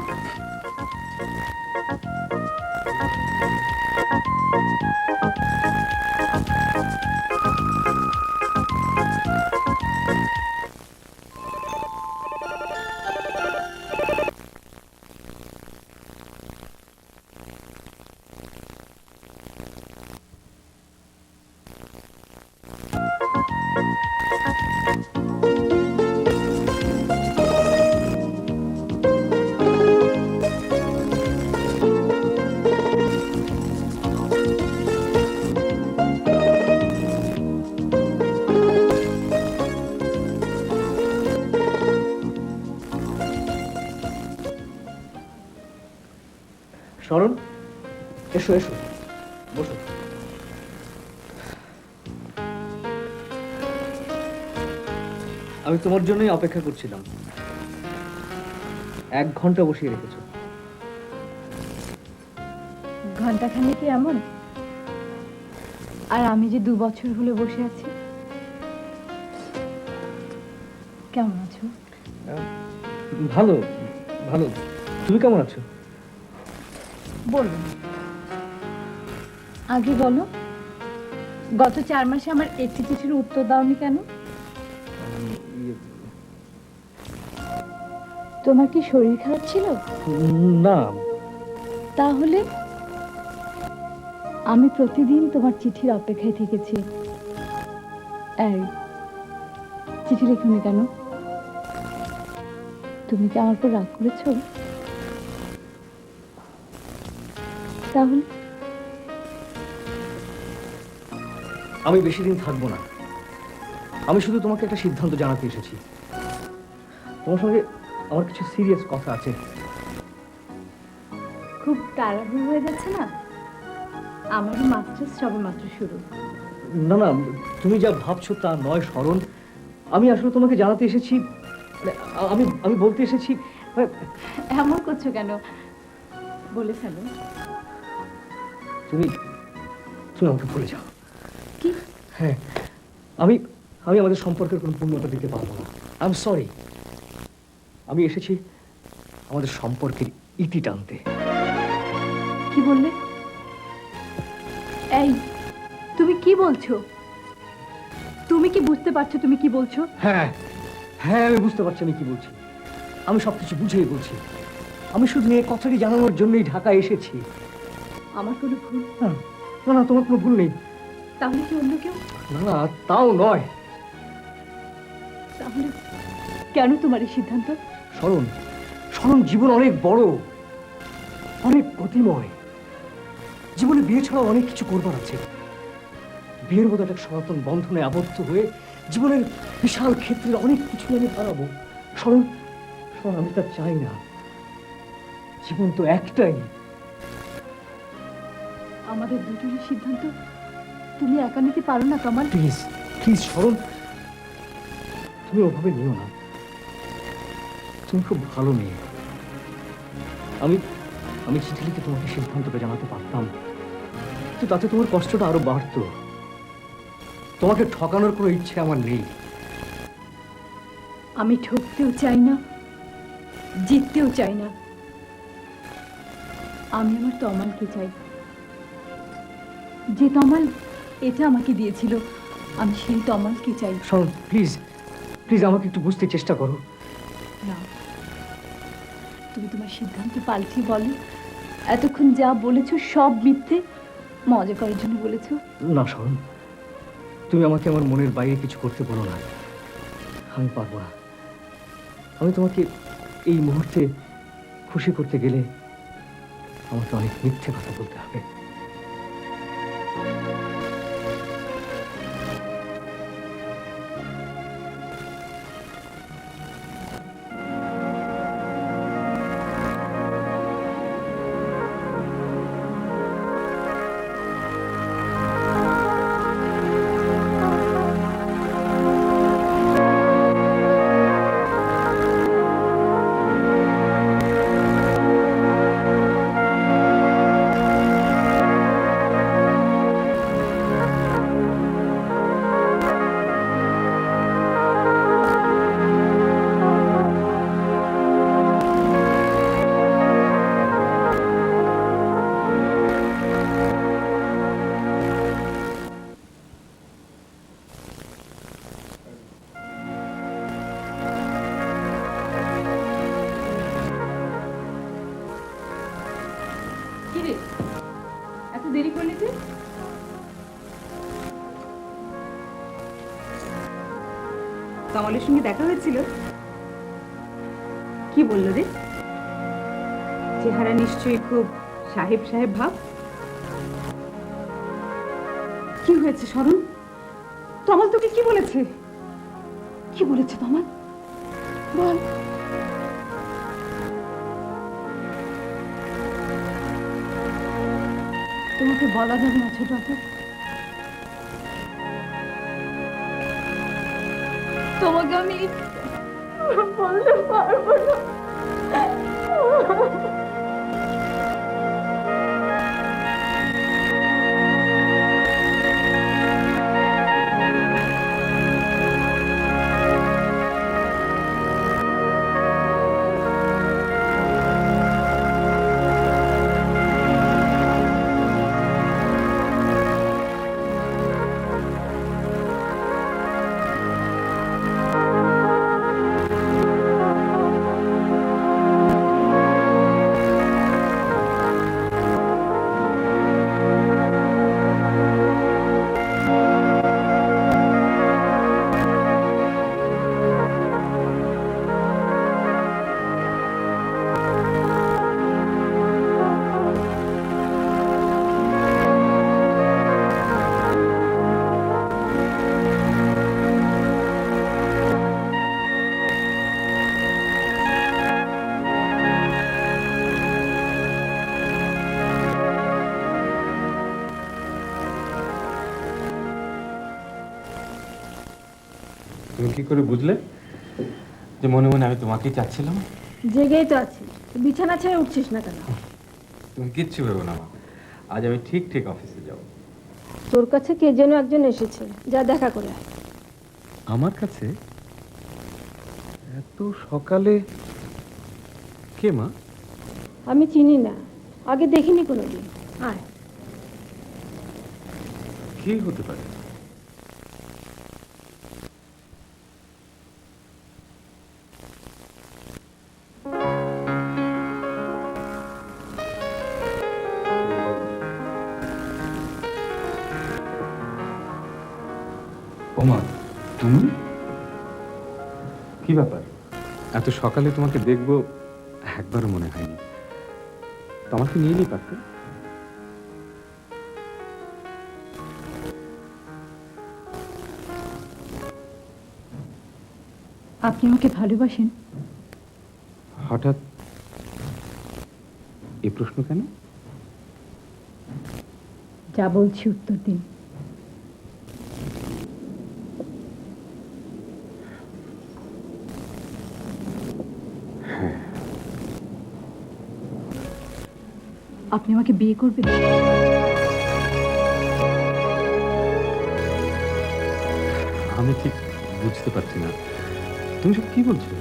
শরণ, এসো এসো, বসো। আমি তোমার জন্যই অপেক্ষা করছিলাম। 1 ঘন্টা বসিয়ে রেখেছো। ঘন্টাখানে কি এমন? আর আমি যে 2 বছর হলো বসে আছি। কেমন আছো? ভালো ভালো। তুমি কেমন আছো? বলুন, আগে বলো, গত 4 মাসে আমার একটি চিঠির উত্তর দাওনি কেন? তোমার কি শরীর খারাপ ছিল? না। তাহলে আমি প্রতিদিন তোমার চিঠির অপেক্ষায় থেকেছি। এই চিঠি লিখুনি কেন? তুমি কি আমার উপর রাগ করেছো? তাহলে আমি বেশি দিন থাকবো না। আমি শুধু তোমাকে একটা সিদ্ধান্ত জানাতে এসেছি। তোমার সঙ্গে আমার কিছু সিরিয়াস কথা আছে। খুব তাড়াহুড়ো হয়ে যাচ্ছে না? আমার মাস্টার্স সবেমাত্র শুরু। না না, তুমি যা ভাবছো তা নয় শরণ। আমি আসলে তোমাকে জানাতে এসেছি, মানে আমি আমি বলতে এসেছি, মানে এমন করছো কেন? বলে ফেলো। তুমি তুমি আমাকে ভুলে যাও। কি? হ্যাঁ, আমি আমি আমাদের সম্পর্কের কোনো পূর্ণতা দিতে পারবো না। I am sorry. আমি এসেছি আমাদের সম্পর্কের ইতি টানতে। কি বললে? এই তুমি কি বলছো? তুমি কি বুঝতে পারছো তুমি কি বলছো? হ্যাঁ হ্যাঁ, আমি বুঝতে পারছি আমি কি বলছি। আমি সবকিছু বুঝেই বলছি। আমি শুধু এই কথাটি জানানোর জন্যই ঢাকায় এসেছি। আমার কোনো ভুল? না না না, তোমার কোনো ভুল নেই। তাহলে কি অন্য কেউ? না না, তাও নয়। তাহলে কেন তোমার এই সিদ্ধান্ত? শরণ, শরণ, জীবন অনেক বড়, অনেক গতিময়। জীবনে বিয়ে ছাড়াও অনেক কিছু করবার আছে। বিয়ের মতো একটা সনাতন বন্ধনে আবদ্ধ হয়ে জীবনের বিশাল ক্ষেত্রে অনেক কিছু আমি হারাবো। শরণ, শরণ, আমি তা চাই না। জীবন তো একটাই। আমাদের দুজনের সিদ্ধান্ত তুমি একা নিতে পারো না কামাল? প্লিজ প্লিজ শরণ, তুমি ওভাবে নিও না। তুমি খুব ভালো মেয়ে। আমি আমি চিঠি লিখে তোমাকে সিদ্ধান্তটা জানাতে পারতাম, কিন্তু তাতে তোমার কষ্টটা আরো বাড়তো। তোমাকে ঠকানোর কোনো ইচ্ছে আমার নেই। আমি ঠকতেও চাই না, জিততেও চাই না। আমি আমার তমালকে চাই। যে তমাল এটা আমাকে দিয়েছিল, আমি সেই তমালকে চাই। শরণ, প্লিজ প্লিজ আমাকে একটু বুঝতে চেষ্টা করো। না, তুমি তোমার সিদ্ধান্ত পাল্টে বলো। এতক্ষণ যা বলেছো সব মিথ্যে, মজা করার জন্য বলেছো। না শরণ, তুমি আমাকে আমার মনের বাইরে কিছু করতে বলো না। আমি পারবো না। আমি তোমাকে এই মুহূর্তে খুশি করতে গেলে আমাকে অনেক মিথ্যে কথা বলতে হবে। এত দেরি করলে যে? কামালের সঙ্গে দেখা হয়েছিল? কি বললো রে? চেহারা নিশ্চয়ই খুব সাহেব সাহেব ভাব। কি হয়েছে শরণ? তমাল তোকে কি বলেছে? কি বলেছে তমাল? বল। তোমাকে বলা যাবে না ছোট আপু। তোমাকে আমি বলতে পারবো না। তুমি কি করে বুঝলে যে মনে মনে আমি তোমাকেই চাচ্ছিলাম? জেগেই তো আছি, বিছানা ছেড়ে উঠছিস না কেন? তুমি কিচ্ছু ভেবো না মা, আজ আমি ঠিক ঠিক অফিসে যাব। তোর কাছে কে যেন একজন এসেছে, যা দেখা করে আয়। আমার কাছে এত সকালে? কে মা? আমি চিনি না, আগে দেখিনি কোনোদিন। আয়। কি হতে পারে? ওমা, তুমি? কি ব্যাপার, এত সকালে তোমাকে দেখবো একবারও মনে হয়নি। তোমাকে নিয়ে নিই পারতে। আপনি আমাকে ভালোবাসেন? হঠাৎ এই প্রশ্ন কেন? যা বলছি উত্তর দিন। আপনি আমাকে বিয়ে করবেন? আমি ঠিক বুঝতে পারছি না, তুমি সব কি বলছো?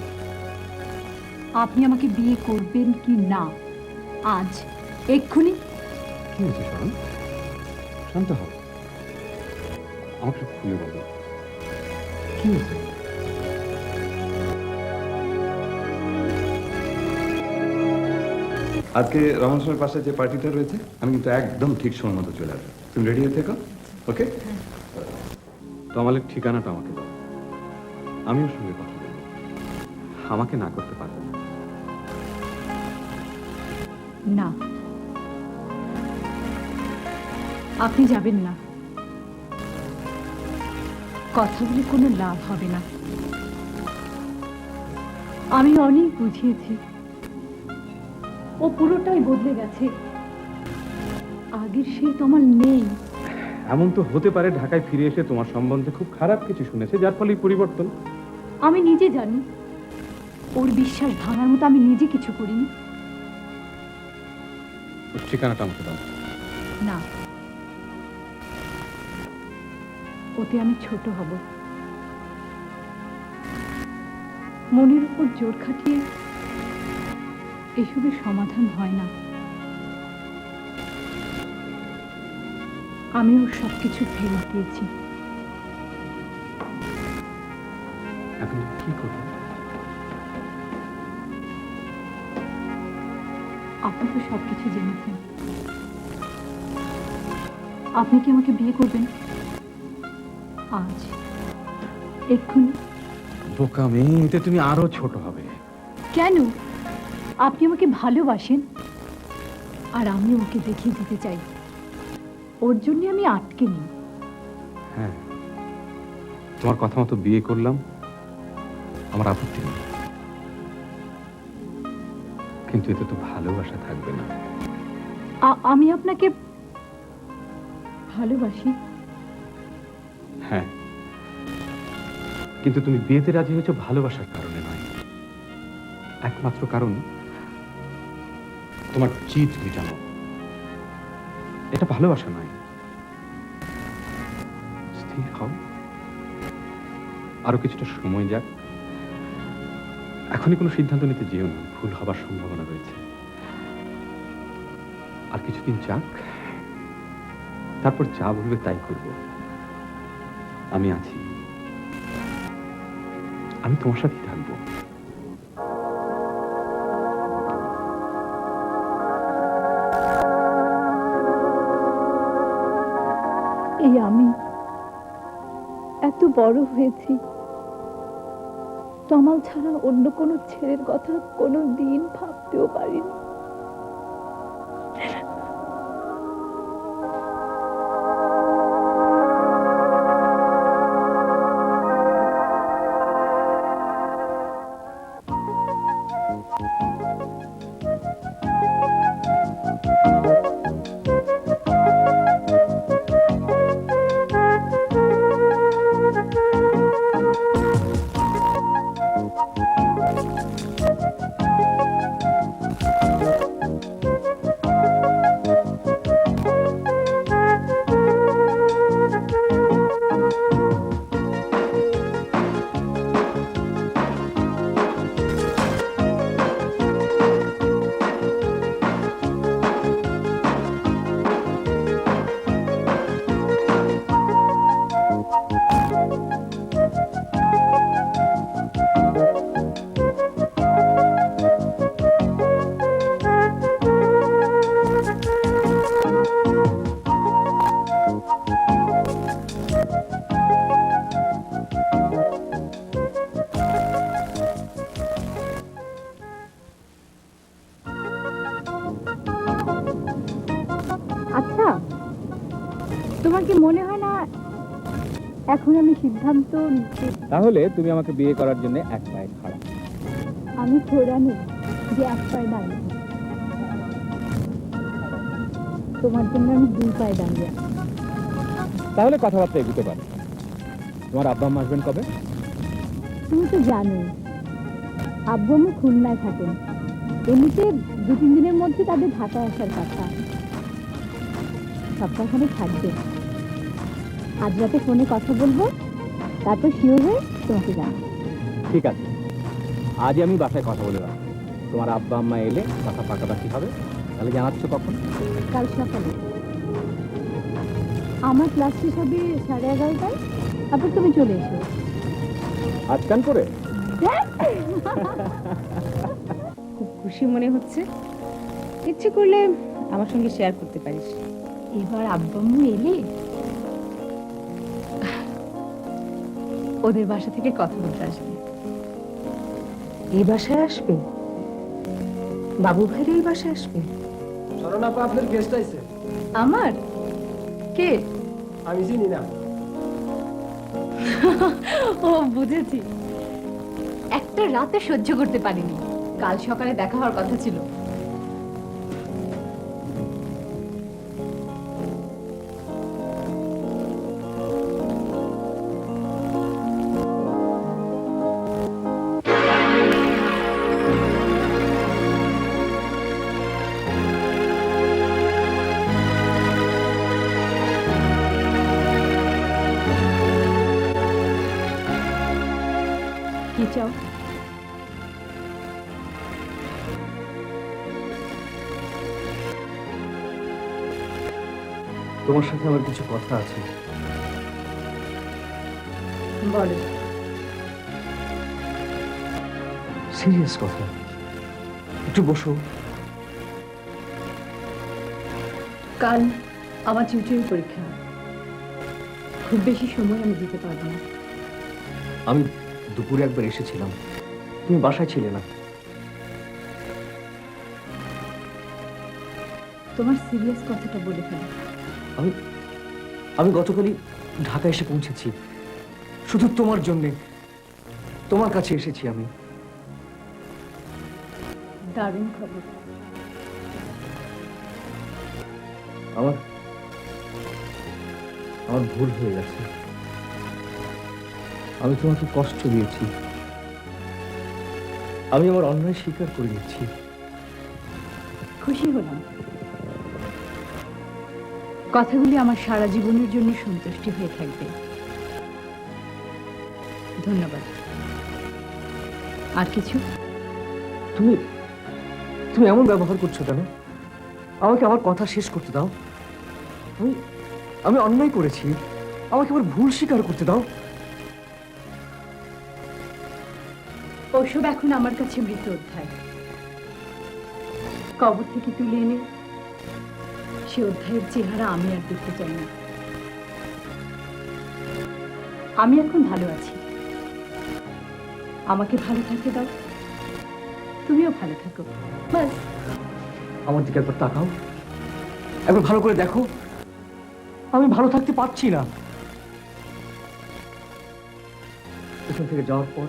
আপনি আমাকে বিয়ে করবেন কি না আজ, এক্ষুনি? কি হয়েছে শরণ? শান্ত হও, আমাকে খুলে বলো কি হয়েছে। আজকে রমনসমের পাশে যে পার্টিটা রয়েছে, আমি কিন্তু একদম ঠিক সময় মতো চলে আসবো। তুমি রেডি হয়ে থেকো, ওকে? তোমালের ঠিকানাটা আমাকে দাও, আমি ওর সঙ্গে কথা বলবো। আমাকে না করতে পারবে না। না, আপনি যাবেন না। কথা বলে কোনো লাভ হবে না। আমি অনেক বুঝিয়েছি, ও পুরোটাই বদলে গেছে। আগের সেই তোমার নেই। এমন তো হতে পারে ঢাকায় ফিরে এসে তোমার সম্বন্ধে খুব খারাপ কিছু শুনেছে, যার ফলে পরিবর্তন। আমি নিজে জানি ওর বিশ্বাস ভাঙার মতো আমি নিজে কিছু করিনি। ওর ঠিকানাটা আমাকে দাও। না, ওতে আমি ছোট হব। মনের উপর জোর খাটিয়ে এসবের সমাধান হয় না। আমি ওর সবকিছু ফেলে দিয়েছি। এখন কি করবো? আপনি তো সবকিছু জেনেছেন। আপনি কি আমাকে বিয়ে করবেন আজ, এক্ষুনি? বোকা মেয়ে, এতে তুমি আরো ছোট হবে। কেন? আপনি আমাকে ভালোবাসেন, আর আমি ওকে দেখিয়ে দিতে চাই ওর জন্য আমি আটকে নেই। হ্যাঁ, তোমার কথা মতো বিয়ে করলাম, আমার আপত্তি নেই, কিন্তু এতে তো ভালোবাসা থাকবে না। আমি আপনাকে ভালোবাসি। হ্যাঁ, কিন্তু তুমি বিয়েতে রাজি হয়েছো ভালোবাসার কারণে নয়। একমাত্র কারণ তোমার জিদ মেটানো। এটা ভালোবাসা নয়। স্থির হও, আরো কিছুটা সময় যাক। এখনই কোনো সিদ্ধান্ত নিতে যেও না, ভুল হবার সম্ভাবনা রয়েছে। আর কিছুদিন যাক, তারপর যা বলবে তাই করব। আমি আছি, আমি তোমার সাথেই থাকবো। এই আমি এত বড় হয়েছি, তমাল ছাড়া অন্য কোনো ছেলের কথা কোনো দিন ভাবতেও পারিনি। তোমার কি মনে হয় না এখন আমি সিদ্ধান্ত নিতে? তাহলে তুমি আমাকে বিয়ে করার জন্য এক পায়ে খাড়া। আমি খোড়া নেই যে এক পায়ে দাঁড়িয়ে, তোমার জন্য আমি দুই পায়ে দাঁড়িয়ে আছি। তাহলে কথাবার্তা এগোতে পারে। তোমার আব্বা আম্মা আসবেন কবে? তুমি তো জানোই আব্বু আম্মু খুলনায় থাকেন, এমনিতে 2-3 দিনের মধ্যে তাদের ঢাকায় আসার কথা। সপ্তাহখানে থাকবে। আজ রাতে ফোনে কথা বলবো, তারপর শিওর হয়ে তোমাকে জানাবো। ঠিক আছে, আজই আমি বাসায় কথা বলে রাখবো। তোমার আব্বা আম্মা এলে কথা পাকাপাকি হবে। তাহলে জানাচ্ছ কখন? কাল সকালে। আমার ক্লাস শেষ হবে 11:30টায়, তারপর তুমি চলে এসো। আজ কান করে খুব খুশি মনে হচ্ছে। ইচ্ছে করলে আমার সঙ্গে শেয়ার করতে পারিস। এবার আব্বু আম্মু এলে ওদের বাসা থেকে কথা বলতে আসবে। এই বাসায় আসবে? বাবু ভাইয়ের এই বাসায় আসবে? শরণাপা আপনার গেস্ট আইছে। আমার কে? আমি চিনি না। ও বুঝেছি, একটা রাতে সহ্য করতে পারিনি, কাল সকালে দেখা হওয়ার কথা ছিল। কি চাও? তোমার সাথে আমার কিছু কথা আছে। বলো। সিরিয়াস কথা, একটু বসো। কাল আমার টিউটরি পরীক্ষা, খুব বেশি সময় আমি দিতে পারবো না। আমি দুপুরে একবার এসেছিলাম, তুমি বাসায় ছিলে না। তোমার সিরিয়াস কথাটা বলে ফেলো। আমি গতকালই ঢাকা এসে পৌঁছেছি, শুধু তোমার জন্যে। তোমার কাছে এসেছি আমি। দারুণ খবর। আমার ভুল হয়ে গেছে। আমি তোমাকে কষ্ট দিয়েছি, আমি আমার অন্যায় স্বীকার করে নিচ্ছি। খুশি হলাম, কথাগুলি আমার সারা জীবনের জন্য সন্তুষ্টি হয়ে থাকবে। ধন্যবাদ। আর কিছু? তুমি তুমি এমন ব্যবহার করছো কেন? আমাকে আমার কথা শেষ করতে দাও। আমি অন্যায় করেছি, আমাকে আমার ভুল স্বীকার করতে দাও। ওসব এখন আমার কাছে মৃত অধ্যায়। কবর থেকে তুলে এনে সে অধ্যায়ের চেহারা আমি আর দেখতে চাই না। আমি এখন ভালো আছি, আমাকে ভালো থাকতে দাও, তুমিও ভালো থাকো, বাস। আমার দিকে একবার তাকাও, একবার ভালো করে দেখো। আমি ভালো থাকতে পারছি না। এখান থেকে যাওয়ার পর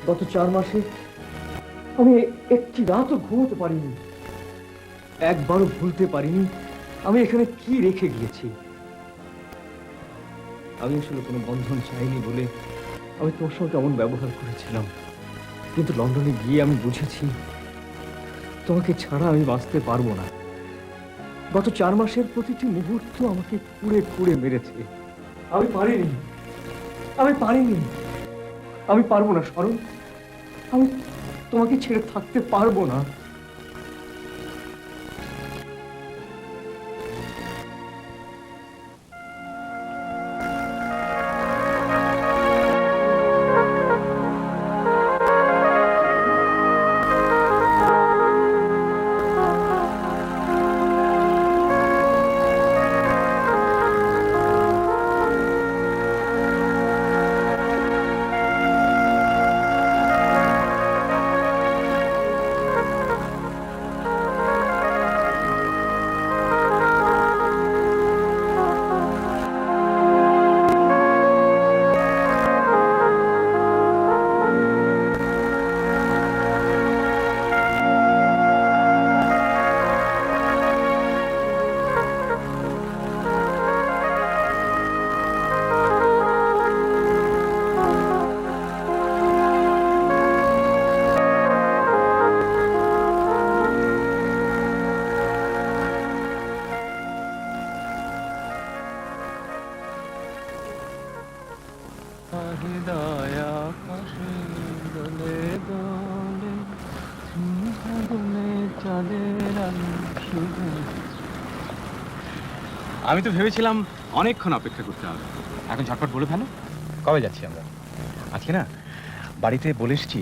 গত 4 মাসে আমি একটি রাতও ঘুমোতে পারিনি, একবারও ভুলতে পারিনি আমি এখানে কি রেখে গিয়েছি। আমি আসলে কোনো বন্ধন চাইনি বলে আমি তোমার সঙ্গে কেমন ব্যবহার করেছিলাম, কিন্তু লন্ডনে গিয়ে আমি বুঝেছি তোমাকে ছাড়া আমি বাঁচতে পারবো না। গত 4 মাসের প্রতিটি মুহূর্ত আমাকে কুড়ে কুড়ে মেরেছে। আমি পারিনি, আমি পারবো না শরণ। আমি তোমাকে ছেড়ে থাকতে পারবো না। আমি তো ভেবেছিলাম অনেকক্ষণ অপেক্ষা করতে হবে, এখন ঝটপট বলে ফেলো কবে যাচ্ছি আমরা। আজকে না বাড়িতে বলে এসেছি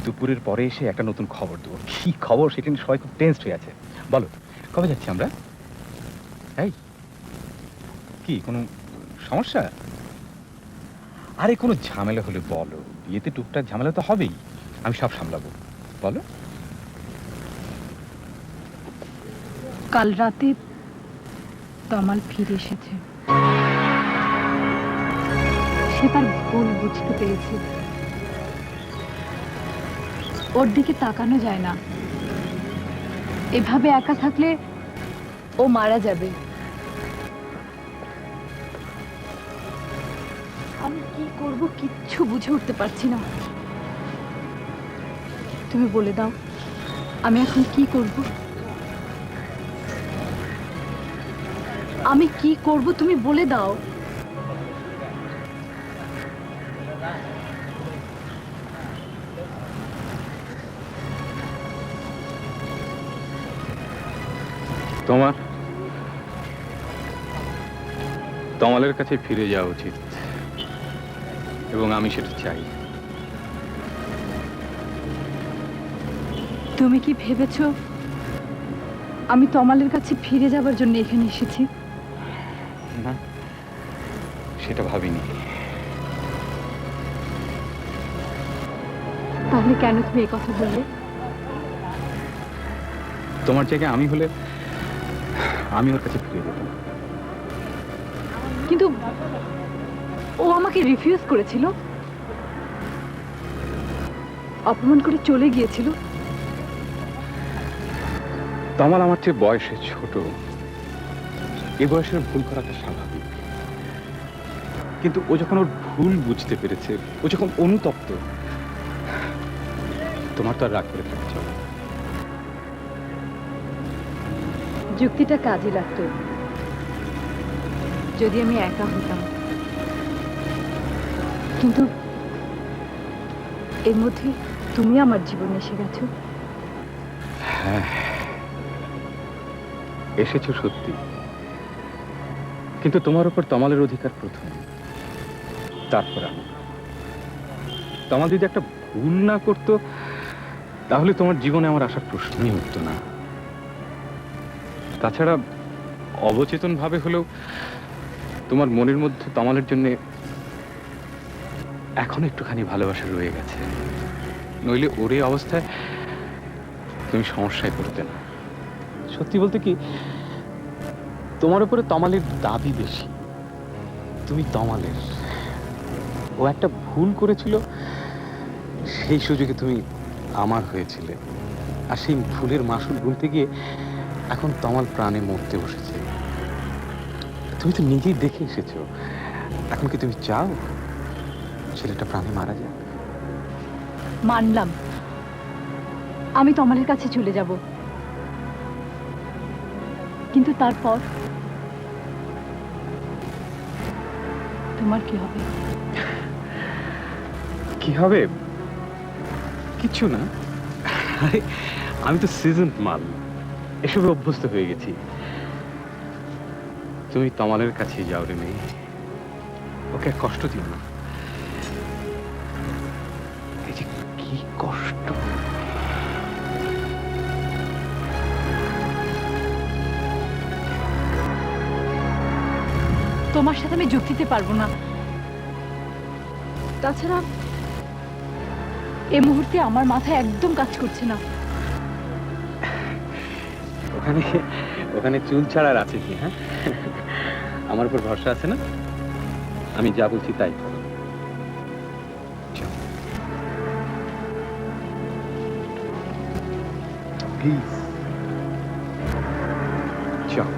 দুপুরের পরে এসে একটা নতুন খবর দেবো। কি খবর সেটা নিয়ে সবাই খুব টেন্সড হয়ে আছে। বলো কবে যাচ্ছি আমরা? এই কি কোনো সমস্যা? আরে কোনো ঝামেলা হলে বলো, বিয়েতে টুকটাক ঝামেলা তো হবেই, আমি সব সামলাবো। বলো। কাল রাতে তমাল ফিরে এসেছে। সে তার ভুল বুঝতে পেরেছে। ওর দিকে তাকানো যায় না। এভাবে একা থাকলে ও মারা যাবে। আমি কি করব কিচ্ছু বুঝে উঠতে পারছি না। তুমি বলে দাও আমি এখন কি করব? আমি কি করব তুমি বলে দাও। তমালের কাছে ফিরে যাওয়া উচিত এবং আমি সেটা চাই। তুমি কি ভেবেছো আমি তমালের কাছে ফিরে যাবার জন্য এখানে এসেছি? না, সেটা ভাবিনি। তাহলে কেন তুমি এই কথা বললে? তোমার জায়গায় আমি হলে আমি ওর কাছে ফিরে যেতাম। কিন্তু ও আমাকে রিফিউজ করেছিল, অপমান করে চলে গিয়েছিল। তমাল আমার চেয়ে বয়সে ছোট, এ বয়সের ভুল করাটা স্বাভাবিক। কিন্তু ও যখন ওর ভুল বুঝতে পেরেছে, ও যখন অনুতপ্ত, তোমার তো আর রাগ করে থাকতে হবে। যুক্তিটা কাজে লাগতো যদি আমি একা হতাম, কিন্তু এর মধ্যে তুমি আমার জীবনে এসে গেছো। হ্যাঁ, এসেছো সত্যি, কিন্তু তোমার উপর তমালের অধিকার প্রথম, তারপর আমি। তমাল যদি একটা ভুল না করতো তাহলে তোমার জীবনে আমার আসার প্রশ্নই উঠতো না। তাছাড়া অবচেতন ভাবে হলেও তোমার মনের মধ্যে তমালের জন্য এখন একটুখানি ভালোবাসা রয়ে গেছে, নইলে ওর এই অবস্থায় তুমি সমস্যায় পড়তে না। সত্যি বলতে কি, তোমার উপরে তমালের দাবি বেশি। তুমি তমালের, ও একটা ভুল করেছিল, সেই সুযোগে তুমি আমার হয়েছিলে, আর সেই ভুলের মাসুল গুনতে গিয়ে এখন তমাল প্রাণে মরতে বসেছে। তুমি তো নিজেই দেখে এসেছো, এখন কি তুমি চাও ছেলেটা প্রাণে মারা যাক? মানলাম আমি তমালের কাছে চলে যাব, কিন্তু তারপর তোমার কি হবে? কি হবে? কিছু না। আরে আমি তো সিজন মাল, এসবে অভ্যস্ত হয়ে গেছি। তুমি তমালের কাছে যাও রে মেয়ে, ওকে আর কষ্ট দিও না। এই যে কি কষ্ট। তোমার সাথে আমি যোগ দিতে পারবো না। তাছাড়া এই মুহূর্তে আমার মাথায় একদম কাজ করছে না। ওখানে ওখানে চুল ছাড়ার আছে কি? হ্যাঁ, আমার উপর ভরসা আছে না? আমি যা বলছি তাই করো। প্লিজ চল।